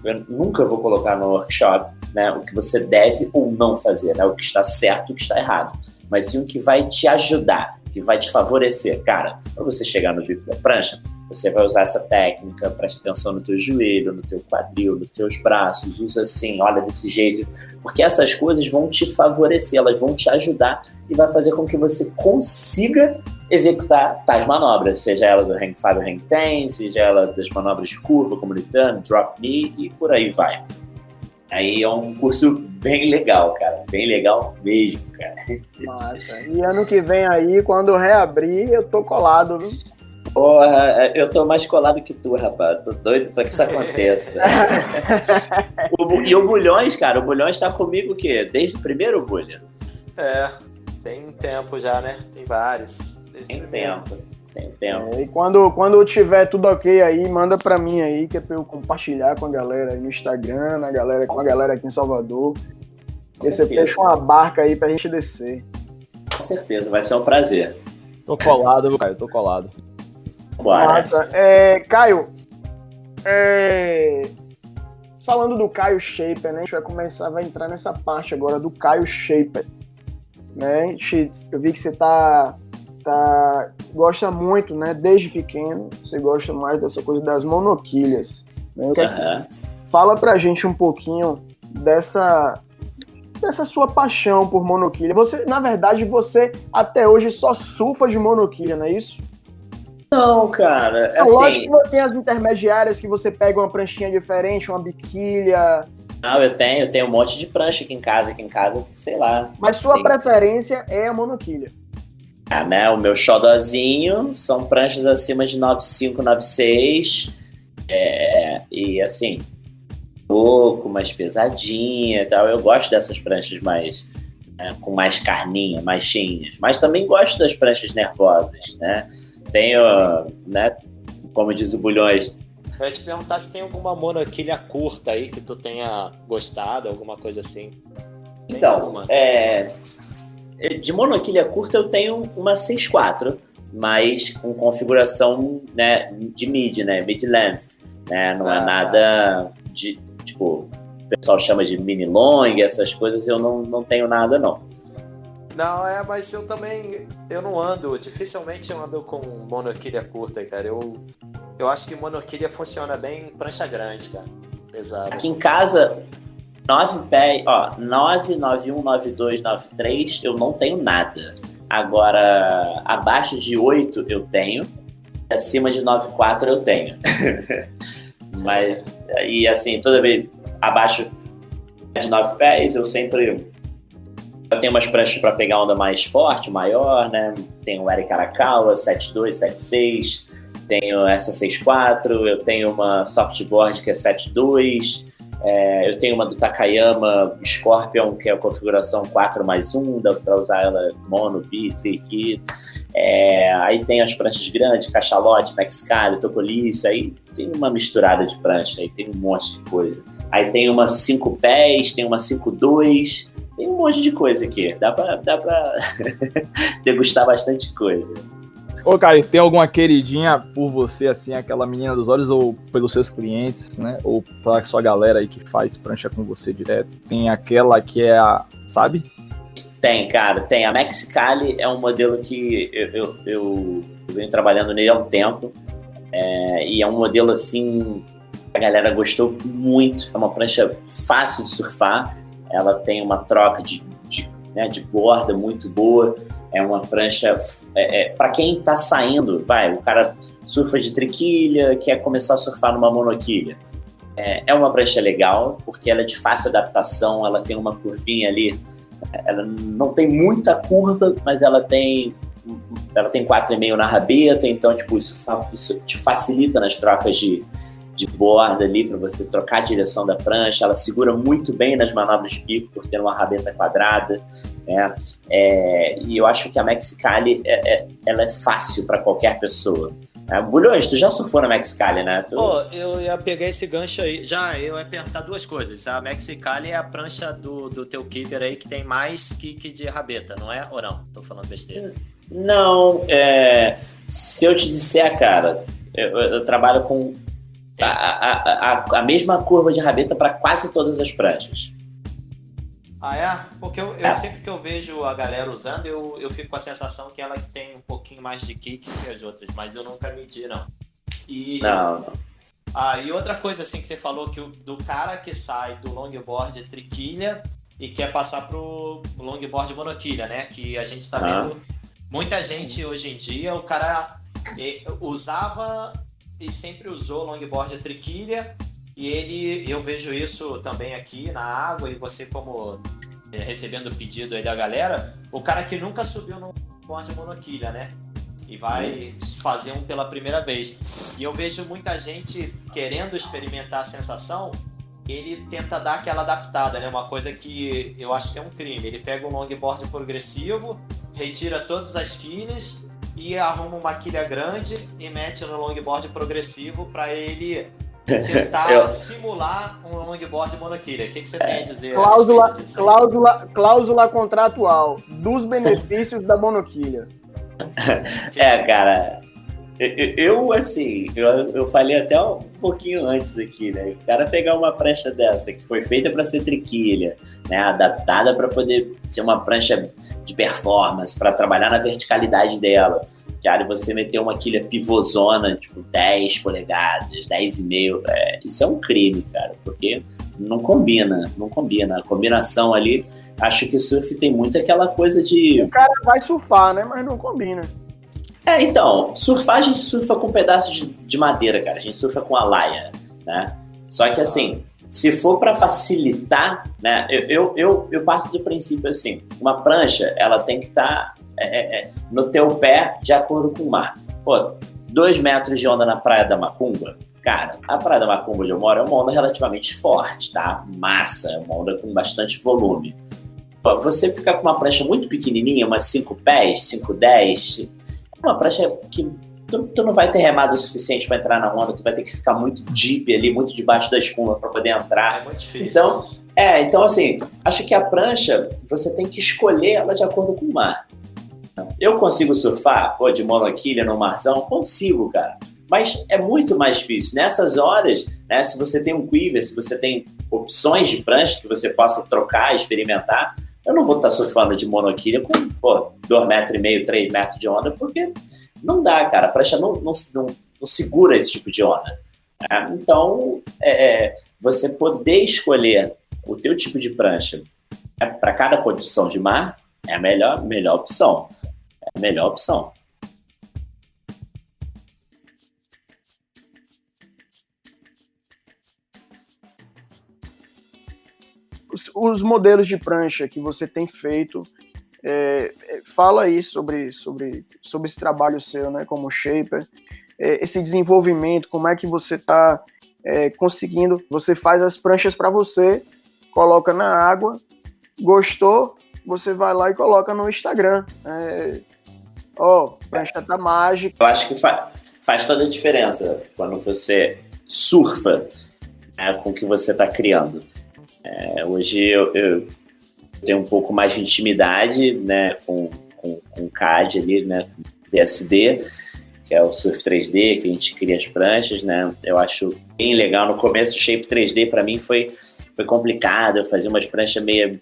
C: eu nunca vou colocar no workshop, né, o que você deve ou não fazer, né? O que está certo e o que está errado, mas sim o que vai te ajudar, que vai te favorecer. Cara, para você chegar no bico da prancha, você vai usar essa técnica, preste atenção no teu joelho, no teu quadril, nos teus braços, usa assim, olha desse jeito, porque essas coisas vão te favorecer, elas vão te ajudar e vai fazer com que você consiga executar tais manobras, seja ela do hang 5 ou hang 10, seja ela das manobras de curva, como return, drop knee e por aí vai. Aí é um curso bem legal, cara. Bem legal mesmo, cara.
A: Massa. E ano que vem aí, quando reabrir, eu tô colado, viu?
C: Porra, eu tô mais colado que tu, rapaz. Tô doido pra que isso aconteça. E o Bulhões, cara, o Bulhões tá comigo o quê? Desde o primeiro, Bulha?
D: Tem tempo já, né? Tem vários. Desde
C: Tem
D: o primeiro.
C: tempo. Tem tempo.
A: E quando tiver tudo ok aí, manda pra mim aí, que é pra eu compartilhar com a galera aí no Instagram, com a galera aqui em Salvador. E você fecha uma barca aí pra gente descer.
C: Com certeza, vai ser um prazer.
B: Tô colado, viu, Caio? Tô colado.
C: Bora.
A: Massa. Caio, falando do Caio Shaper, né? A gente vai entrar nessa parte agora do Caio Shaper. Né? Eu vi que você gosta muito, né? Desde pequeno, você gosta mais dessa coisa das monoquilhas. Né? Fala pra gente um pouquinho dessa sua paixão por monoquilha. Na verdade, você até hoje só surfa de monoquilha, não é isso?
C: Não, cara.
A: Assim, lógico que tem as intermediárias que você pega uma pranchinha diferente, uma biquília.
C: Não, eu tenho um monte de prancha aqui em casa, sei lá.
A: Mas sua preferência é a monoquilha.
C: Né? O meu xodozinho são pranchas acima de 9,5, 9,6. E assim, um pouco mais pesadinha e tal. Eu gosto dessas pranchas mais com mais carninha, mais cheinhas. Mas também gosto das pranchas nervosas, né? Tenho, né? Como diz o Bulhões.
D: Eu ia te perguntar se tem alguma monoquilha curta aí que tu tenha gostado, alguma coisa assim.
C: Então, de monoquilha curta eu tenho uma 6.4, mas com configuração, né, de mid, né, mid-length, né, não é nada de, tipo, o pessoal chama de mini long, essas coisas, eu não tenho nada, não.
D: Não, mas eu também, dificilmente eu ando com monoquilha curta, cara. Eu acho que monoquilha funciona bem em prancha grande, cara. Pesado.
C: Aqui em casa, 9 pés, 9, 9,1, 9,2, 9,3, eu não tenho nada. Agora, abaixo de 8 eu tenho, acima de 9,4 eu tenho. Mas, e assim, toda vez abaixo de 9 pés, eu tenho umas pranchas para pegar onda mais forte, maior, né? Tenho o Eric Arakawa, 7.2, 7.6, tenho essa 6.4, eu tenho uma softboard que é 7.2, eu tenho uma do Takayama Scorpion, que é a configuração 4+1, dá para usar ela mono, bi, tri, aí tem as pranchas grandes, cachalote, Mexicali, Tocolice, aí tem uma misturada de prancha, aí tem um monte de coisa. Aí tem uma 5 pés, tem uma 5.2, tem um monte de coisa aqui, dá pra degustar bastante coisa.
B: Ô, Caio, tem alguma queridinha por você, assim, aquela menina dos olhos, ou pelos seus clientes, né? Ou pra sua galera aí que faz prancha com você direto? Tem aquela que é sabe?
C: Tem, cara, tem. A Mexicali é um modelo que eu venho trabalhando nele há um tempo. E é um modelo, assim, a galera gostou muito. É uma prancha fácil de surfar. Ela tem uma troca de borda muito boa. É uma prancha, para quem tá saindo, o cara surfa de triquilha, quer começar a surfar numa monoquilha. É uma prancha legal, porque ela é de fácil adaptação, ela tem uma curvinha ali, ela não tem muita curva, mas ela tem 4,5 na rabeta, então tipo, isso te facilita nas trocas de borda ali, para você trocar a direção da prancha. Ela segura muito bem nas manobras de pico, por ter uma rabeta quadrada, né? E eu acho que a Mexicali ela é fácil para qualquer pessoa. Bulhões, tu já surfou na Mexicali, né?
D: Eu ia pegar esse gancho aí. Eu ia perguntar duas coisas. A Mexicali é a prancha do teu keeper aí que tem mais kick de rabeta, não é? Ou não? Tô falando besteira.
C: Não, se eu te disser, cara, eu trabalho com a mesma curva de rabeta para quase todas as pranchas.
D: Porque eu sempre que eu vejo a galera usando, eu fico com a sensação que ela tem um pouquinho mais de kick que as outras, mas eu nunca medi, não.
C: Não.
D: E outra coisa assim que você falou, que do cara que sai do longboard triquilha e quer passar pro longboard monoquilha, né? Que a gente tá vendo muita gente hoje em dia, o cara usava e sempre usou longboard triquilha, e eu vejo isso também aqui na água, e você como recebendo o pedido aí da galera, o cara que nunca subiu no board monoquilha, né? E vai fazer um pela primeira vez. E eu vejo muita gente querendo experimentar a sensação, ele tenta dar aquela adaptada, né? Uma coisa que eu acho que é um crime. Ele pega um longboard progressivo, retira todas as quines e arruma uma quilha grande e mete no longboard progressivo para ele tentar simular um longboard monoquilha. O que você tem a dizer?
A: Cláusula contratual dos benefícios da monoquilha.
C: Cara, eu falei até um pouquinho antes aqui, né? O cara pegar uma prancha dessa, que foi feita para ser triquilha, né? Adaptada para poder ser uma prancha de performance, para trabalhar na verticalidade dela. Cara, você meter uma quilha pivôzona, tipo 10 polegadas, 10,5, isso é um crime, cara, porque não combina. A combinação ali, acho que o surf tem muito aquela coisa de...
A: O cara vai surfar, né? Mas não combina.
C: Então, surfar, a gente surfa com pedaços de madeira, cara. A gente surfa com a laia, né? Só que, assim, se for para facilitar, né? Eu parto do princípio, assim, uma prancha, ela tem que estar no teu pé de acordo com o mar. Pô, 2 metros de onda na Praia da Macumba, cara, a Praia da Macumba onde eu moro é uma onda relativamente forte, tá? Massa, é uma onda com bastante volume. Pô, você ficar com uma prancha muito pequenininha, umas 5 pés, 5,10... uma prancha que tu não vai ter remado o suficiente para entrar na onda, tu vai ter que ficar muito deep ali, muito debaixo da espuma para poder entrar.
D: É muito difícil.
C: Então assim, acho que a prancha, você tem que escolher ela de acordo com o mar. Eu consigo surfar, de monoquilha no marzão? Consigo, cara. Mas é muito mais difícil. Nessas horas, né, se você tem um quiver, se você tem opções de prancha que você possa trocar, experimentar, eu não vou estar surfando de monoquilha com 2,5 metros, 3 metros de onda, porque não dá, cara. A prancha não segura esse tipo de onda. Né? Então, você poder escolher o teu tipo de prancha para cada condição de mar é a melhor opção. É a melhor opção.
A: Os modelos de prancha que você tem feito, fala aí sobre esse trabalho seu, né, como shaper, esse desenvolvimento, como é que você está conseguindo, você faz as pranchas para você, coloca na água, gostou, você vai lá e coloca no Instagram. Prancha tá mágica.
C: Eu acho que faz toda a diferença quando você surfa, né, com o que você está criando. Hoje eu tenho um pouco mais de intimidade, né, com o CAD ali, né, VSD, que é o Surf 3D, que a gente cria as pranchas, né? Eu acho bem legal. No começo, o Shape 3D para mim foi complicado. Eu fazia umas pranchas meio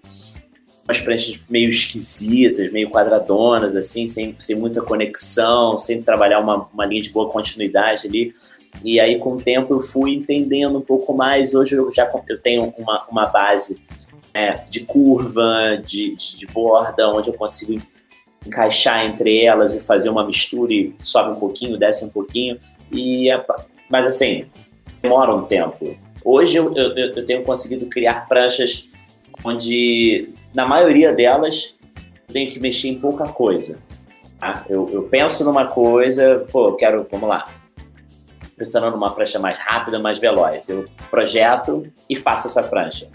C: esquisitas, meio quadradonas, assim, sem muita conexão, sem trabalhar uma linha de boa continuidade ali. E aí, com o tempo, eu fui entendendo um pouco mais. Hoje eu tenho uma base de curva, de borda, onde eu consigo encaixar entre elas e fazer uma mistura e sobe um pouquinho, desce um pouquinho. Mas assim, demora um tempo. Hoje eu tenho conseguido criar pranchas onde, na maioria delas, eu tenho que mexer em pouca coisa. Tá? Eu penso numa coisa, vamos lá, pensando numa prancha mais rápida, mais veloz. Eu projeto e faço essa prancha.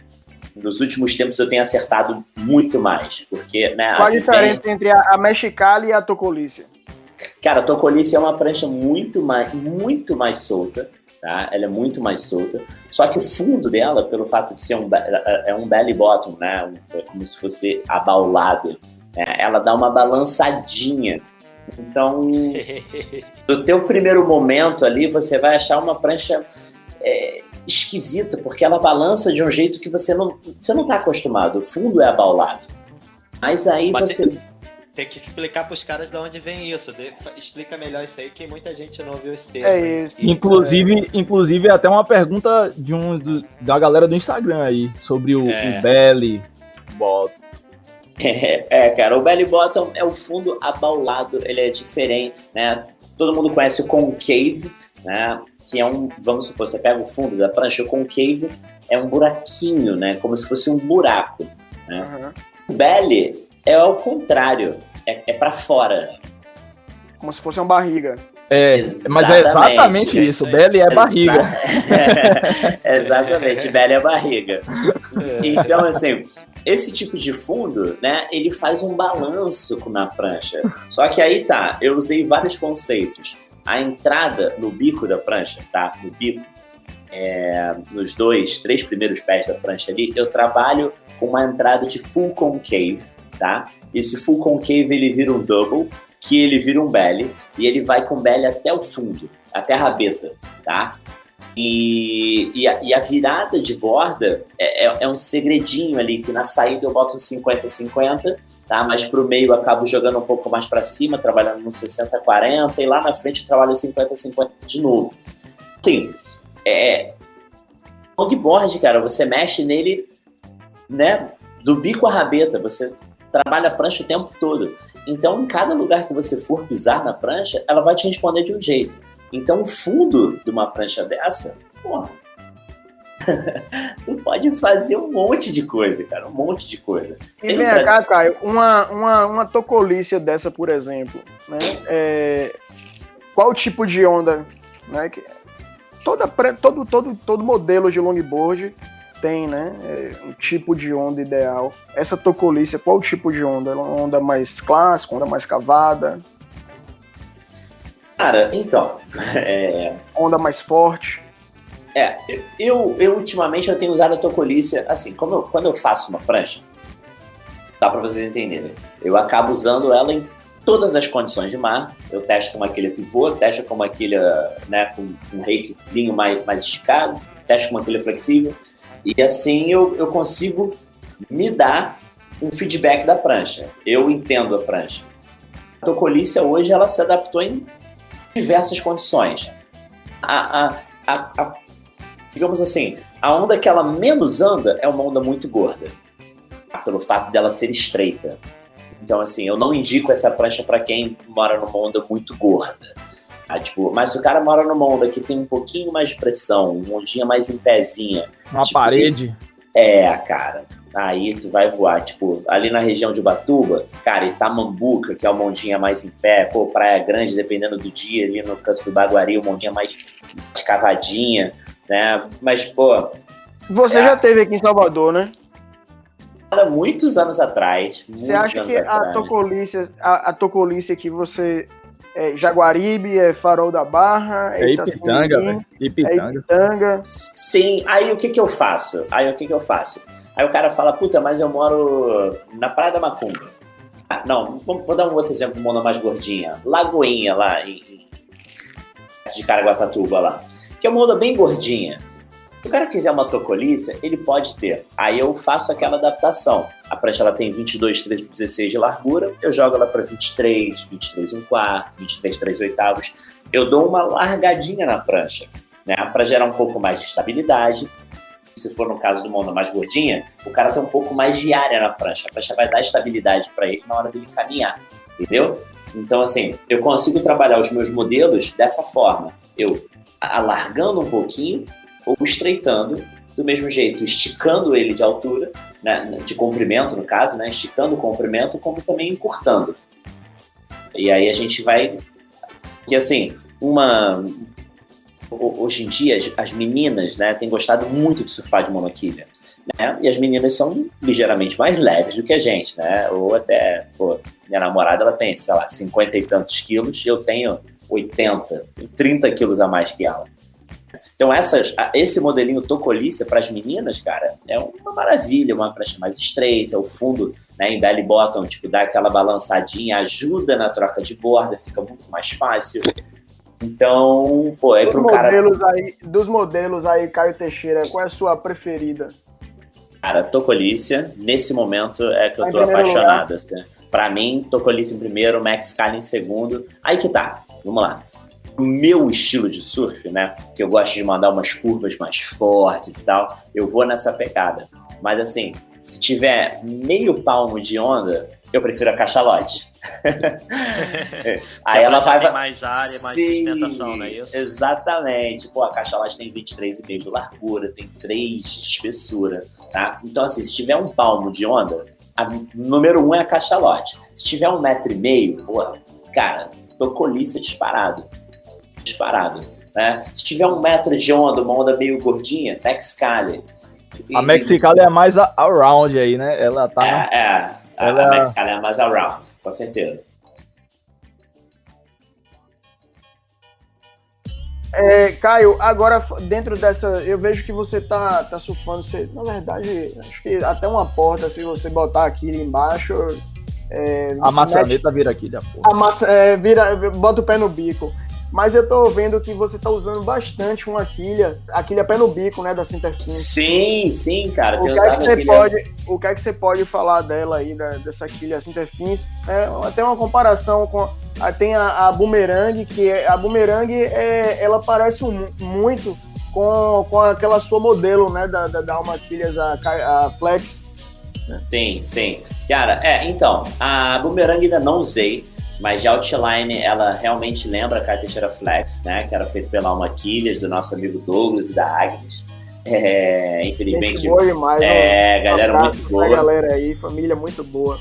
C: Nos últimos tempos eu tenho acertado muito mais, porque... Né,
A: qual a diferença entre a Mexicali e a Tocolice?
C: Cara, a Tocolice é uma prancha muito mais solta, tá? Ela é muito mais solta, só que o fundo dela, pelo fato de ser um belly bottom, né? Como se fosse abaulado, né? Ela dá uma balançadinha. Então, no teu primeiro momento ali, você vai achar uma prancha esquisita, porque ela balança de um jeito que você não tá acostumado. O fundo é abaulado. Mas aí
D: Tem que explicar pros caras de onde vem isso. Explica melhor isso aí, que muita gente não ouviu esse termo.
A: Isso.
B: Inclusive, até uma pergunta da galera do Instagram aí, sobre o belly bottom.
C: Cara, o belly bottom é o fundo abaulado, ele é diferente, né? Todo mundo conhece o concave, né? Que é vamos supor, você pega o fundo da prancha, o concave é um buraquinho, né? Como se fosse um buraco, né? Uhum. O belly é ao contrário, é para fora.
A: Como se fosse uma barriga.
B: Mas é exatamente isso. Belly é barriga.
C: Exatamente, belly é barriga. Então, assim, esse tipo de fundo, né, ele faz um balanço na prancha. Só que aí tá, eu usei vários conceitos. A entrada no bico da prancha, tá? No bico, nos 3 primeiros pés da prancha ali, eu trabalho com uma entrada de full concave, tá? Esse full concave, ele vira um double, que ele vira um belly, e ele vai com belly até o fundo, até a rabeta, tá? E a virada de borda é um segredinho ali, que na saída eu boto um 50-50, tá? Mas pro meio eu acabo jogando um pouco mais para cima, trabalhando no 60-40, e lá na frente eu trabalho 50-50 de novo. Sim, longboard, cara, você mexe nele, né, do bico à rabeta, você trabalha a prancha o tempo todo. Então, em cada lugar que você for pisar na prancha, ela vai te responder de um jeito. Então, o fundo de uma prancha dessa, porra, tu pode fazer um monte de coisa, cara, um monte de coisa.
A: E vem cá, Caio, uma tocolícia dessa, por exemplo, né? Qual tipo de onda, né? Todo modelo de longboard tem, né, um tipo de onda ideal. Essa tocolícia, qual tipo de onda? Ela é uma onda mais clássica, onda mais cavada?
C: Cara, então...
A: Onda mais forte?
C: Eu ultimamente eu tenho usado a tocolícia, assim, quando eu faço uma prancha, dá pra vocês entenderem, eu acabo usando ela em todas as condições de mar. Eu testo com uma quilha pivô, testo com uma quilha, né, com um rakezinho mais esticado, testo com uma quilha flexível, e assim eu consigo me dar um feedback da prancha. Eu entendo a prancha. A tocolícia hoje ela se adaptou em diversas condições. Digamos assim, a onda que ela menos anda é uma onda muito gorda, pelo fato dela ser estreita. Então, assim, eu não indico essa prancha para quem mora numa onda muito gorda. Mas se o cara mora numa onda que tem um pouquinho mais de pressão, uma ondinha mais em pezinha...
B: Uma parede.
C: Cara. Aí tu vai voar. Ali na região de Ubatuba, cara, Itamambuca, que é uma ondinha mais em pé, Praia Grande, dependendo do dia, ali no canto do Baguari, uma ondinha mais cavadinha, né? Mas,
A: Você já esteve aqui em Salvador, né?
C: Muitos anos atrás.
A: Você acha que a tocolícia que você... Jaguaribe, Farol da Barra...
B: Ipitanga, velho.
A: Ipitanga.
C: Sim, aí o que eu faço? Aí o cara fala, puta, mas eu moro na Praia da Macumba. Não, vou dar um outro exemplo, uma onda mais gordinha. Lagoinha, lá de Caraguatatuba, lá. Que é uma onda bem gordinha. Se o cara quiser uma tocolícia, ele pode ter. Aí eu faço aquela adaptação. A prancha ela tem 22, 13, 16 de largura. Eu jogo ela para 23, 23 1/4, 23 3/8. Eu dou uma largadinha na prancha, né? Para gerar um pouco mais de estabilidade. Se for no caso de uma onda mais gordinha, o cara tem um pouco mais de área na prancha. A prancha vai dar estabilidade para ele na hora dele caminhar, entendeu? Então, assim, eu consigo trabalhar os meus modelos dessa forma. Eu alargando um pouquinho ou estreitando do mesmo jeito, esticando ele de altura, né, de comprimento no caso, né, esticando o comprimento, como também encurtando. E aí a gente vai... Porque assim, hoje em dia as meninas, né, têm gostado muito de surfar de monoquilha, né, e as meninas são ligeiramente mais leves do que a gente, né, ou até, minha namorada ela tem, sei lá, 50 e tantos quilos, e eu tenho 80, 30 quilos a mais que ela. Então esse modelinho tocolícia para as meninas, cara, é uma maravilha, uma prancha mais estreita, o fundo, né, em belly bottom, dá aquela balançadinha, ajuda na troca de borda, fica muito mais fácil. Então, aí pro cara...
A: Dos modelos aí, Caio Teixeira, qual é a sua preferida?
C: Cara, tocolícia, nesse momento é que eu tô apaixonado, assim. Pra mim, tocolícia em primeiro, Max Kali em segundo. Aí que tá, vamos lá. O meu estilo de surf, né, que eu gosto de mandar umas curvas mais fortes e tal, eu vou nessa pegada. Mas assim, se tiver meio palmo de onda, eu prefiro a cachalote.
D: Aí ela vai ter mais área, mais sustentação, não é isso?
C: Exatamente. A cachalote tem 23,5 de largura, tem 3 de espessura, tá? Então assim, se tiver um palmo de onda, a número 1 é a cachalote. Se tiver 1,5 m, cara, tocolícia disparado. disparado. Né? Se tiver 1 metro de onda, uma onda meio gordinha, Mexicali.
B: A Mexicali é mais around aí, né? Ela tá...
C: A Mexicali é mais around, com certeza.
A: Caio, agora dentro dessa, eu vejo que você tá surfando, na verdade, acho que até uma porta, se você botar aqui embaixo...
B: a maçaneta vira quilha, porra.
A: Bota o pé no bico. Mas eu tô vendo que você tá usando bastante uma quilha, a quilha pé no bico, né, da Sinterfin.
C: Sim, cara.
A: O que é que você pode falar dela aí, dessa quilha Sinterfin? Tem uma comparação com... Tem a Boomerang, a Boomerang, ela parece muito com aquela sua modelo, né, da Alma Quilhas, a Flex. Né?
C: Sim. Cara, então, a Boomerang ainda não usei, mas de outline ela realmente lembra a carteira Flex, né? Que era feita pela Alma Quilhas, do nosso amigo Douglas e da Agnes. Infelizmente.
A: Gente boa demais,
C: galera muito boa.
A: Galera aí, família muito boa.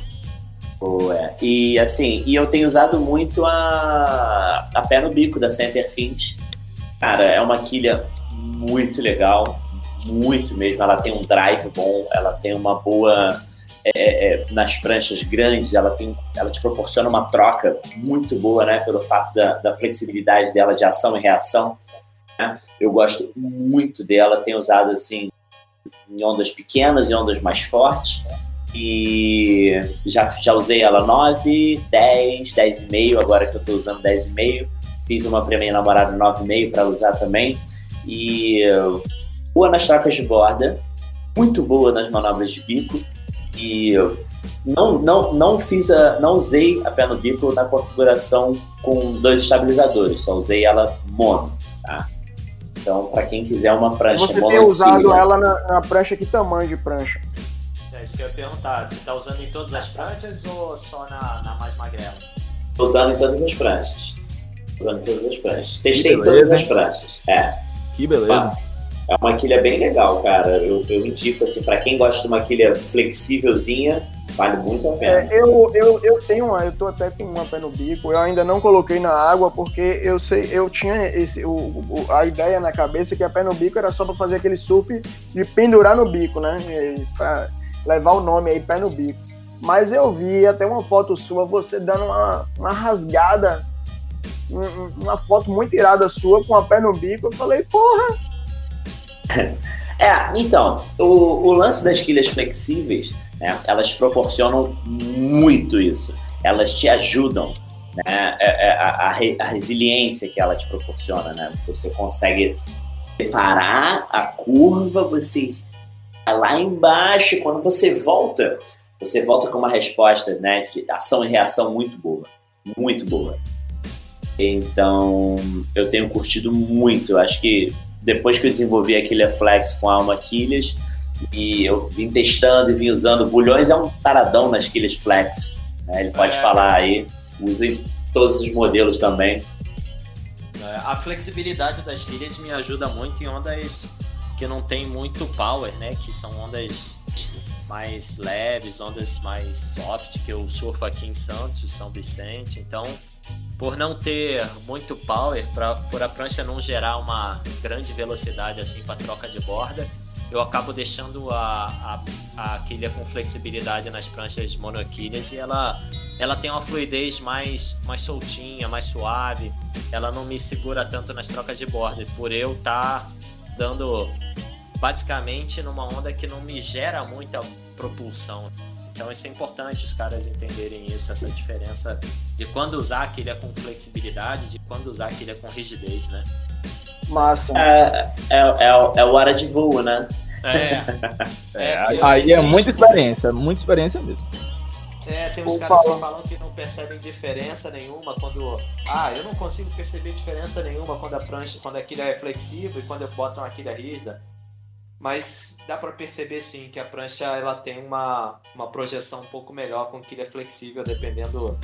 C: E assim, eu tenho usado muito a pé no bico da Centerfint. Cara, é uma quilha muito legal, muito mesmo. Ela tem um drive bom, ela tem uma boa... nas pranchas grandes, ela te proporciona uma troca muito boa, né, pelo fato da flexibilidade dela de ação e reação, né? Eu gosto muito dela, tenho usado assim em ondas pequenas e ondas mais fortes, e já usei ela 9, 10, 10,5, agora que eu estou usando 10,5, fiz uma pra minha namorada 9,5 para usar também, e boa nas trocas de borda, muito boa nas manobras de bico. E não usei a pé no bico na configuração com 2 estabilizadores, só usei ela mono, tá? Então, para quem quiser uma prancha mono.
A: Você tem usado ela na prancha, que tamanho de prancha?
D: É isso que eu ia perguntar, você tá usando em todas as pranchas ou só na mais magrela?
C: Tô usando em todas as pranchas. Testei em todas as pranchas.
B: Que beleza.
C: É uma quilha bem legal, cara. Eu indico, assim, pra quem gosta de uma quilha flexívelzinha, vale muito a pena.
A: Eu tô até com uma pé no bico. Eu ainda não coloquei na água porque eu tinha a ideia na cabeça que a pé no bico era só pra fazer aquele surf de pendurar no bico, né? Pra levar o nome aí, pé no bico. Mas eu vi até uma foto sua, você dando uma rasgada, uma foto muito irada sua com a pé no bico. Eu falei, porra!
C: Então, o lance das quilhas flexíveis, né, elas proporcionam muito isso. Elas te ajudam, né, a resiliência que ela te proporciona, né? Você consegue preparar a curva, você vai lá embaixo, quando você volta com uma resposta, né, de ação e reação muito boa. Muito boa. Então, eu tenho curtido muito. Eu acho que depois que eu desenvolvi a quilha Flex com a Alma Quilhas, e eu vim testando e vim usando, o Bulhões é um taradão nas quilhas Flex, né? Ele pode falar aí, use todos os modelos também.
D: A flexibilidade das quilhas me ajuda muito em ondas que não tem muito power, né? Que são ondas mais leves, ondas mais soft, que eu surfo aqui em Santos, São Vicente. Então, por não ter muito power, por a prancha não gerar uma grande velocidade assim para troca de borda, eu acabo deixando a quilha com flexibilidade nas pranchas monoquilhas, e ela tem uma fluidez mais soltinha, mais suave. Ela não me segura tanto nas trocas de borda, por eu estar dando basicamente numa onda que não me gera muita propulsão. Então isso é importante os caras entenderem isso, essa diferença de quando usar a quilha com flexibilidade, de quando usar a quilha com rigidez, né?
A: Massa.
C: É o hora de voo, né?
B: Aí é muita experiência mesmo.
D: Tem uns caras que falam que não percebem diferença nenhuma quando... eu não consigo perceber diferença nenhuma quando a quilha é flexível e quando eu boto uma quilha rígida. Mas dá para perceber sim que a prancha ela tem uma projeção um pouco melhor com quilha flexível, dependendo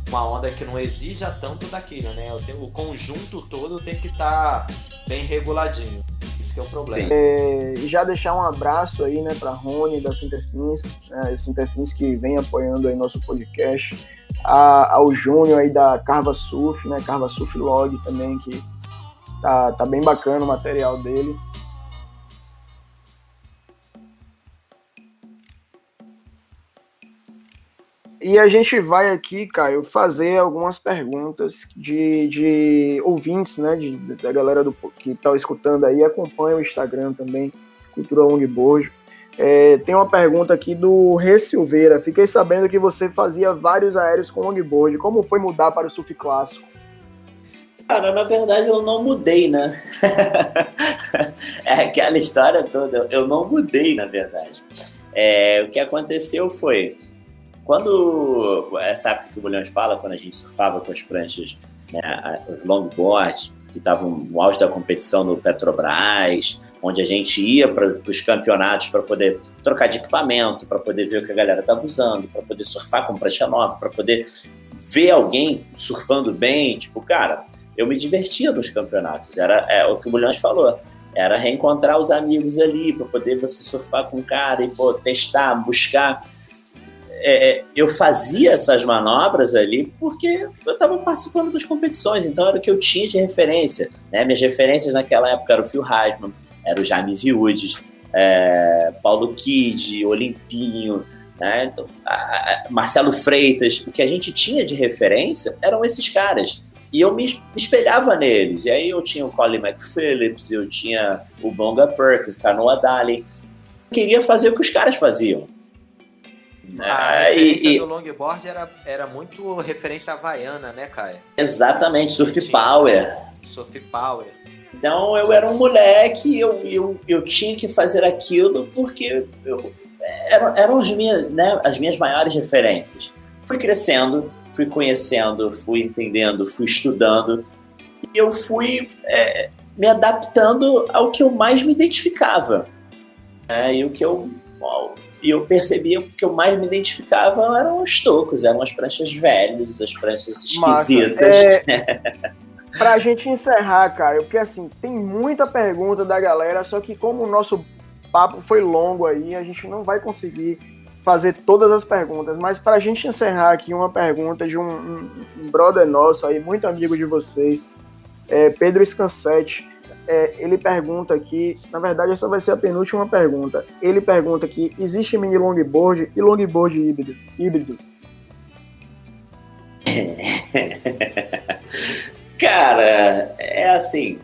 D: uma onda que não exija tanto da quilha, né? O conjunto todo tem que estar bem reguladinho. Isso que é o problema.
A: E já deixar um abraço aí, né, para Rony da Sinterfins, né, Sinterfins que vem apoiando aí nosso podcast. ao Júnior aí da Carva Surf, né? Carva Surf Log também, que tá bem bacana o material dele. E a gente vai aqui, Caio, fazer algumas perguntas de ouvintes, né, da galera que está escutando aí, acompanha o Instagram também, Cultura Longboard. Tem uma pergunta aqui do Rê Silveira. Fiquei sabendo que você fazia vários aéreos com longboard. Como foi mudar para o surf clássico?
C: Cara, na verdade eu não mudei, né? É aquela história toda. Eu não mudei, na verdade. O que aconteceu foi... Quando, essa época que o Bulhões fala, quando a gente surfava com as pranchas, né, os longboards, que estavam no auge da competição no Petrobras, onde a gente ia para os campeonatos para poder trocar de equipamento, para poder ver o que a galera estava usando, para poder surfar com prancha nova, para poder ver alguém surfando bem. Tipo, cara, eu me divertia nos campeonatos. Era o que o Bulhões falou. Era reencontrar os amigos ali, para poder você surfar com o cara e testar, buscar. Eu fazia essas manobras ali porque eu estava participando das competições, então era o que eu tinha de referência, né? Minhas referências naquela época eram o Phil Heisman, era o Jaime Viudes, Paulo Kidd, Olimpinho, né? Então, Marcelo Freitas. O que a gente tinha de referência eram esses caras, e eu me espelhava neles. E aí eu tinha o Colin McPhillips, eu tinha o Bonga Perkins, Canoa Daly. Eu queria fazer o que os caras faziam.
D: A referência do longboard era muito referência havaiana, né, Caio?
C: Exatamente, Surf Power.
D: Surf Power.
C: Então eu era um moleque, eu tinha que fazer aquilo porque eram as minhas maiores referências. Fui crescendo, fui conhecendo, fui entendendo, fui estudando, e eu fui me adaptando ao que eu mais me identificava. E eu percebia que o que eu mais me identificava eram os tocos, eram as pranchas velhas, as pranchas esquisitas.
A: Pra gente encerrar, cara, porque assim, tem muita pergunta da galera, só que como o nosso papo foi longo aí, a gente não vai conseguir fazer todas as perguntas, mas pra gente encerrar aqui, uma pergunta de um brother nosso aí, muito amigo de vocês, Pedro Scansete. Ele pergunta aqui, na verdade essa vai ser a penúltima pergunta. Ele pergunta aqui: existe mini longboard e longboard híbrido?
C: Cara, assim,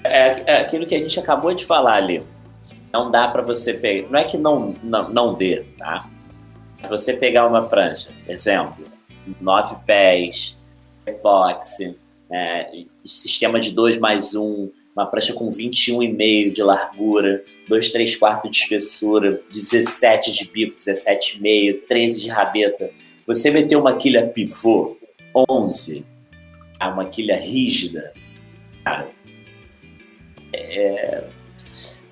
C: é aquilo que a gente acabou de falar ali. Não dá para você pegar, não é que não dê, tá? Você pegar uma prancha, exemplo, 9 pés, epóxi, sistema de 2+1, uma prancha com 21,5 de largura, 2/3 de espessura, 17 de bico, 17,5, 13 de rabeta. Você meter uma quilha pivô, 11, uma quilha rígida, cara,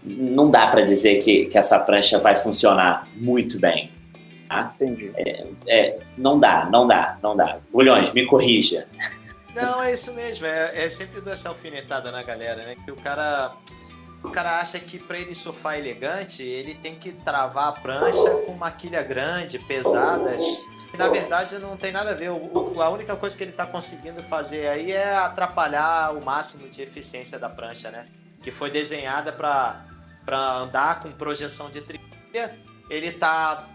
C: não dá para dizer que essa prancha vai funcionar muito bem. Tá?
A: Entendi.
C: Não dá. Bulhões, me corrija.
D: Não, é isso mesmo. É sempre dar essa alfinetada na galera, né? Que o cara acha que pra ele surfar elegante, ele tem que travar a prancha com uma quilha grande, pesada. E, na verdade, não tem nada a ver. A única coisa que ele tá conseguindo fazer aí é atrapalhar o máximo de eficiência da prancha, né? Que foi desenhada pra andar com projeção de trilha. Ele tá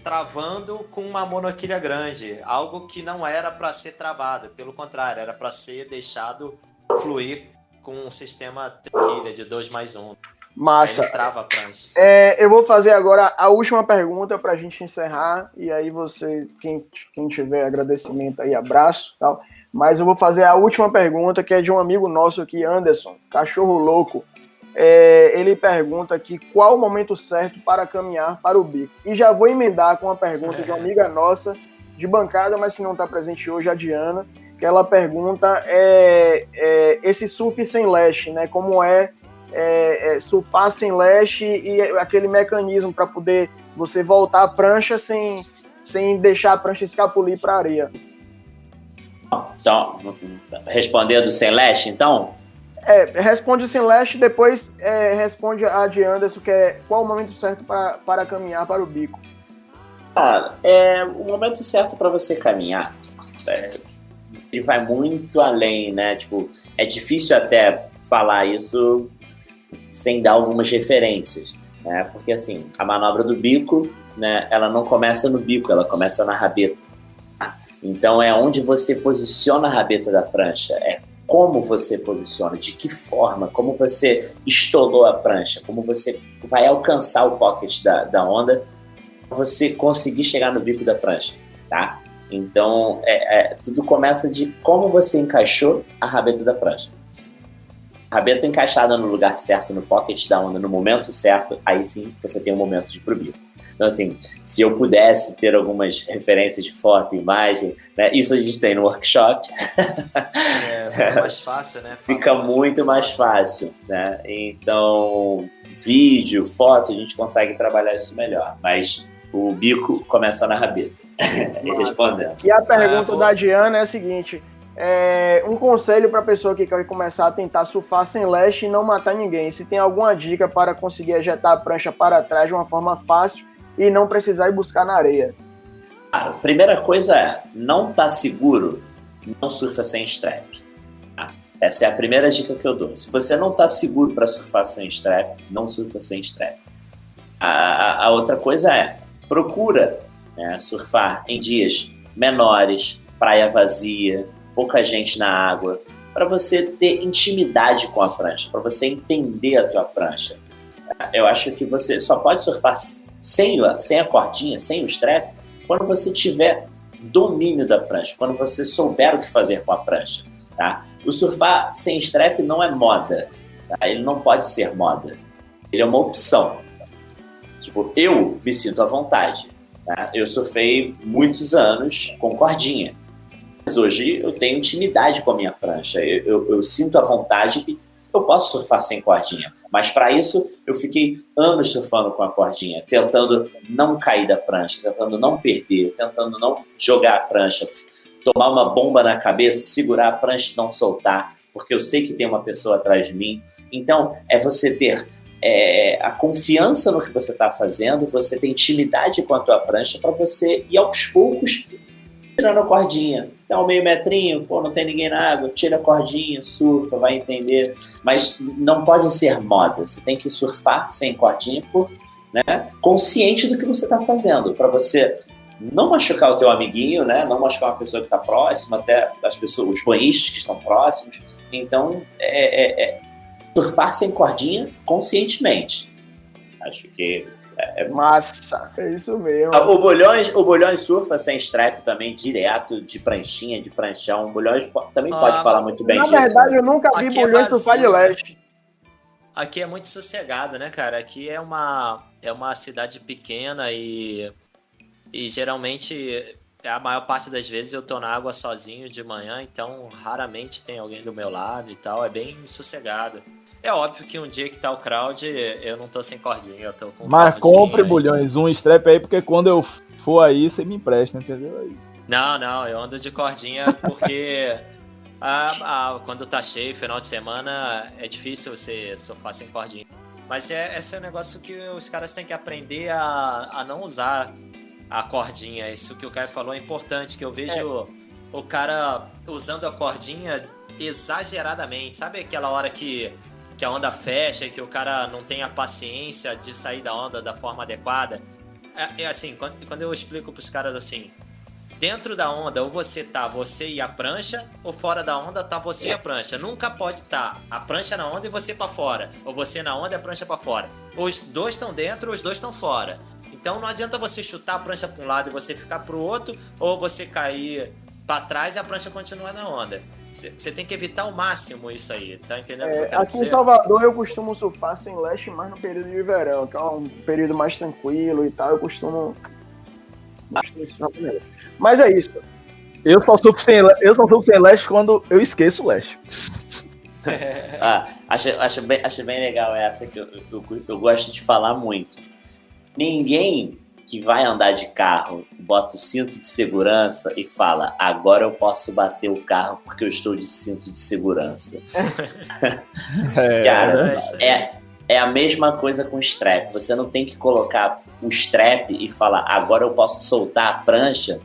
D: travando com uma monoquilha grande, algo que não era para ser travado, pelo contrário, era para ser deixado fluir com um sistema triquilha de 2+1.
A: Massa.
D: Aí ele trava a prancha.
A: Eu vou fazer agora a última pergunta para a gente encerrar, e aí você, quem tiver agradecimento aí, abraço e tal, mas eu vou fazer a última pergunta, que é de um amigo nosso aqui, Anderson, cachorro louco. Ele pergunta aqui qual o momento certo para caminhar para o bico. E já vou emendar com uma pergunta de uma amiga nossa de bancada, mas que não está presente hoje, a Diana, que ela pergunta esse surf sem lash, né? Como surfar sem lash e aquele mecanismo para poder você voltar a prancha sem deixar a prancha escapulir para a areia.
C: Então, respondendo sem lash, então?
A: Responde sem lash, depois responde a de Anderson, que é qual o momento certo para caminhar para o bico.
C: O momento certo para você caminhar, ele vai muito além, né? Tipo, é difícil até falar isso sem dar algumas referências, né? Porque, assim, a manobra do bico, né? Ela não começa no bico, ela começa na rabeta. Então, é onde você posiciona a rabeta da prancha, é como você posiciona, de que forma, como você estolou a prancha, como você vai alcançar o pocket da onda, você conseguir chegar no bico da prancha, tá? Então, tudo começa de como você encaixou a rabeta da prancha. A rabeta encaixada no lugar certo, no pocket da onda, no momento certo, aí sim você tem um momento de ir pro bico. Então, assim, se eu pudesse ter algumas referências de foto, imagem, né? Isso a gente tem no workshop.
D: Fica mais fácil, né?
C: Fica muito mais fácil, né? Então, vídeo, foto, a gente consegue trabalhar isso melhor. Mas o bico começa na rabeta. Respondendo.
A: E a pergunta da Diana é a seguinte: um conselho para a pessoa que quer começar a tentar surfar sem leste e não matar ninguém. Se tem alguma dica para conseguir ejetar a prancha para trás de uma forma fácil e não precisar ir buscar na areia?
C: Cara, a primeira coisa é, não tá seguro, não surfa sem strap. Tá? Essa é a primeira dica que eu dou. Se você não tá seguro para surfar sem strap, não surfa sem strap. A outra coisa é, procura surfar em dias menores, praia vazia, pouca gente na água, para você ter intimidade com a prancha, para você entender a tua prancha. Eu acho que você só pode surfar sem a cordinha, sem o strap, quando você tiver domínio da prancha, quando você souber o que fazer com a prancha. Tá? O surfar sem strap não é moda, tá? Ele não pode ser moda, ele é uma opção. Tipo, eu me sinto à vontade. Tá? Eu surfei muitos anos com cordinha, mas hoje eu tenho intimidade com a minha prancha, eu sinto à vontade e eu posso surfar sem cordinha. Mas para isso, eu fiquei anos surfando com a cordinha, tentando não cair da prancha, tentando não perder, tentando não jogar a prancha, tomar uma bomba na cabeça, segurar a prancha e não soltar, porque eu sei que tem uma pessoa atrás de mim. Então, é você ter a confiança no que você está fazendo, você ter intimidade com a tua prancha para você ir aos poucos tirando a cordinha. Então, meio metrinho, não tem ninguém na água, tira a cordinha, surfa, vai entender. Mas não pode ser moda. Você tem que surfar sem cordinha, consciente do que você está fazendo, para você não machucar o teu amiguinho, né? Não machucar uma pessoa que está próxima, até as pessoas, os banhistas que estão próximos. Então, surfar sem cordinha conscientemente. Acho que
A: massa, é isso mesmo.
C: O Bulhões surfa sem strap também, direto, de pranchinha, de pranchão. O Bulhões também pode falar muito bem disso.
A: Na verdade, eu nunca vi Bulhões surfar de leste.
D: Aqui é muito sossegado, né, cara? Aqui é uma cidade pequena e geralmente, a maior parte das vezes eu tô na água sozinho de manhã, então raramente tem alguém do meu lado e tal, é bem sossegado. É óbvio que um dia que tá o crowd, eu não tô sem cordinha, eu tô com
B: Mas
D: cordinha,
B: compre, Bulhões, um strap aí, porque quando eu for aí, você me empresta, entendeu? Aí.
D: Não, eu ando de cordinha porque quando tá cheio, final de semana, é difícil você surfar sem cordinha. Mas esse é um negócio que os caras têm que aprender a não usar a cordinha. Isso que o Caio falou é importante, que eu vejo o cara usando a cordinha exageradamente. Sabe aquela hora que a onda fecha e que o cara não tem a paciência de sair da onda da forma adequada? Assim, quando eu explico pros caras assim, dentro da onda, ou você e a prancha, ou fora da onda tá você e a prancha. Nunca pode estar a prancha na onda e você pra fora, ou você na onda e a prancha pra fora. Os dois estão dentro, os dois estão fora. Então não adianta você chutar a prancha pra um lado e você ficar pro outro, ou você cair pra trás e a prancha continuar na onda. Você tem que evitar ao máximo isso aí, tá entendendo o que eu quero
A: aqui
D: dizer?
A: em Salvador eu costumo surfar sem leste mais no período de verão, que é um período mais tranquilo e tal, eu costumo surfar primeiro. Mas é isso.
B: Eu só surfo sem leste quando eu esqueço o leste.
C: Acho bem legal essa que eu gosto de falar muito. Ninguém que vai andar de carro bota o cinto de segurança e fala, agora eu posso bater o carro porque eu estou de cinto de segurança. Cara, É a mesma coisa com o strap. Você não tem que colocar o strap e falar, agora eu posso soltar a prancha,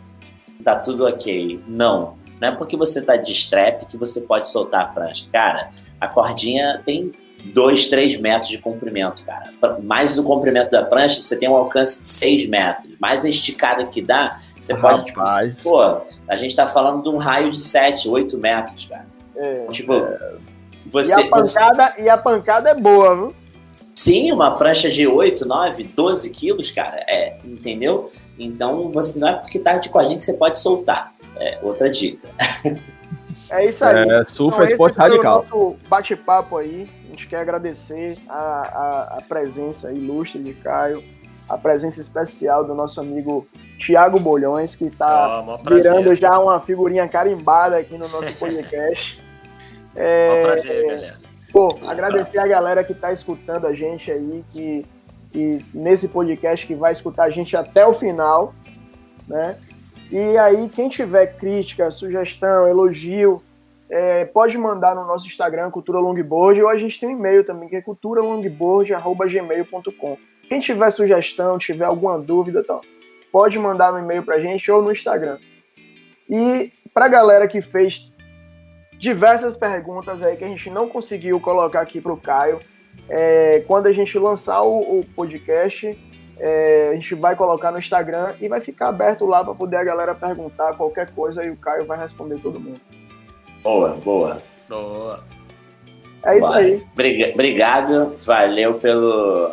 C: tá tudo ok. Não é porque você tá de strap que você pode soltar a prancha. Cara, a cordinha tem 2, 3 metros de comprimento, cara. Mais o comprimento da prancha, você tem um alcance de 6 metros. Mais a esticada que dá, você pode, tipo, pô, a gente tá falando de um raio de 7, 8 metros, cara.
A: E a pancada é boa, viu?
C: Sim, uma prancha de 8, 9, 12 quilos, cara, entendeu? Então, você não é porque tá de cordinha que você pode soltar. É outra dica.
A: É isso aí.
B: Surf é esporte radical.
A: Nosso bate-papo aí. A gente quer agradecer a presença ilustre de Caio, a presença especial do nosso amigo Thiago Bolhões, que tá virando já uma figurinha carimbada aqui no nosso podcast.
D: Um prazer, galera.
A: Pô, agradecer a galera que tá escutando a gente aí, que nesse podcast que vai escutar a gente até o final, né? E aí, quem tiver crítica, sugestão, elogio, pode mandar no nosso Instagram, Cultura Longboard, ou a gente tem um e-mail também, que é culturalongboard@gmail.com. Quem tiver sugestão, tiver alguma dúvida, pode mandar no e-mail pra gente ou no Instagram. E pra galera que fez diversas perguntas aí que a gente não conseguiu colocar aqui pro Caio, quando a gente lançar o podcast, a gente vai colocar no Instagram e vai ficar aberto lá para poder a galera perguntar qualquer coisa e o Caio vai responder todo mundo.
C: Boa.
A: É isso aí.
C: Obrigado, valeu pelo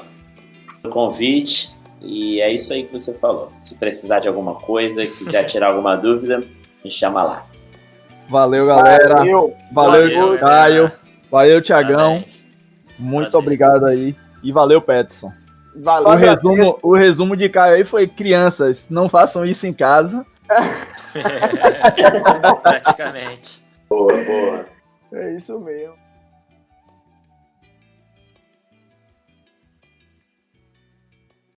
C: convite e é isso aí que você falou. Se precisar de alguma coisa, quiser tirar alguma dúvida, me chama lá.
B: Valeu, galera. Valeu, Caio. Valeu, Thiagão.
D: Parabéns.
B: Muito obrigado aí. E valeu, Peterson.
A: Valeu.
B: O resumo de Caio aí foi: crianças, não façam isso em casa.
D: Praticamente.
C: Boa.
A: É isso mesmo.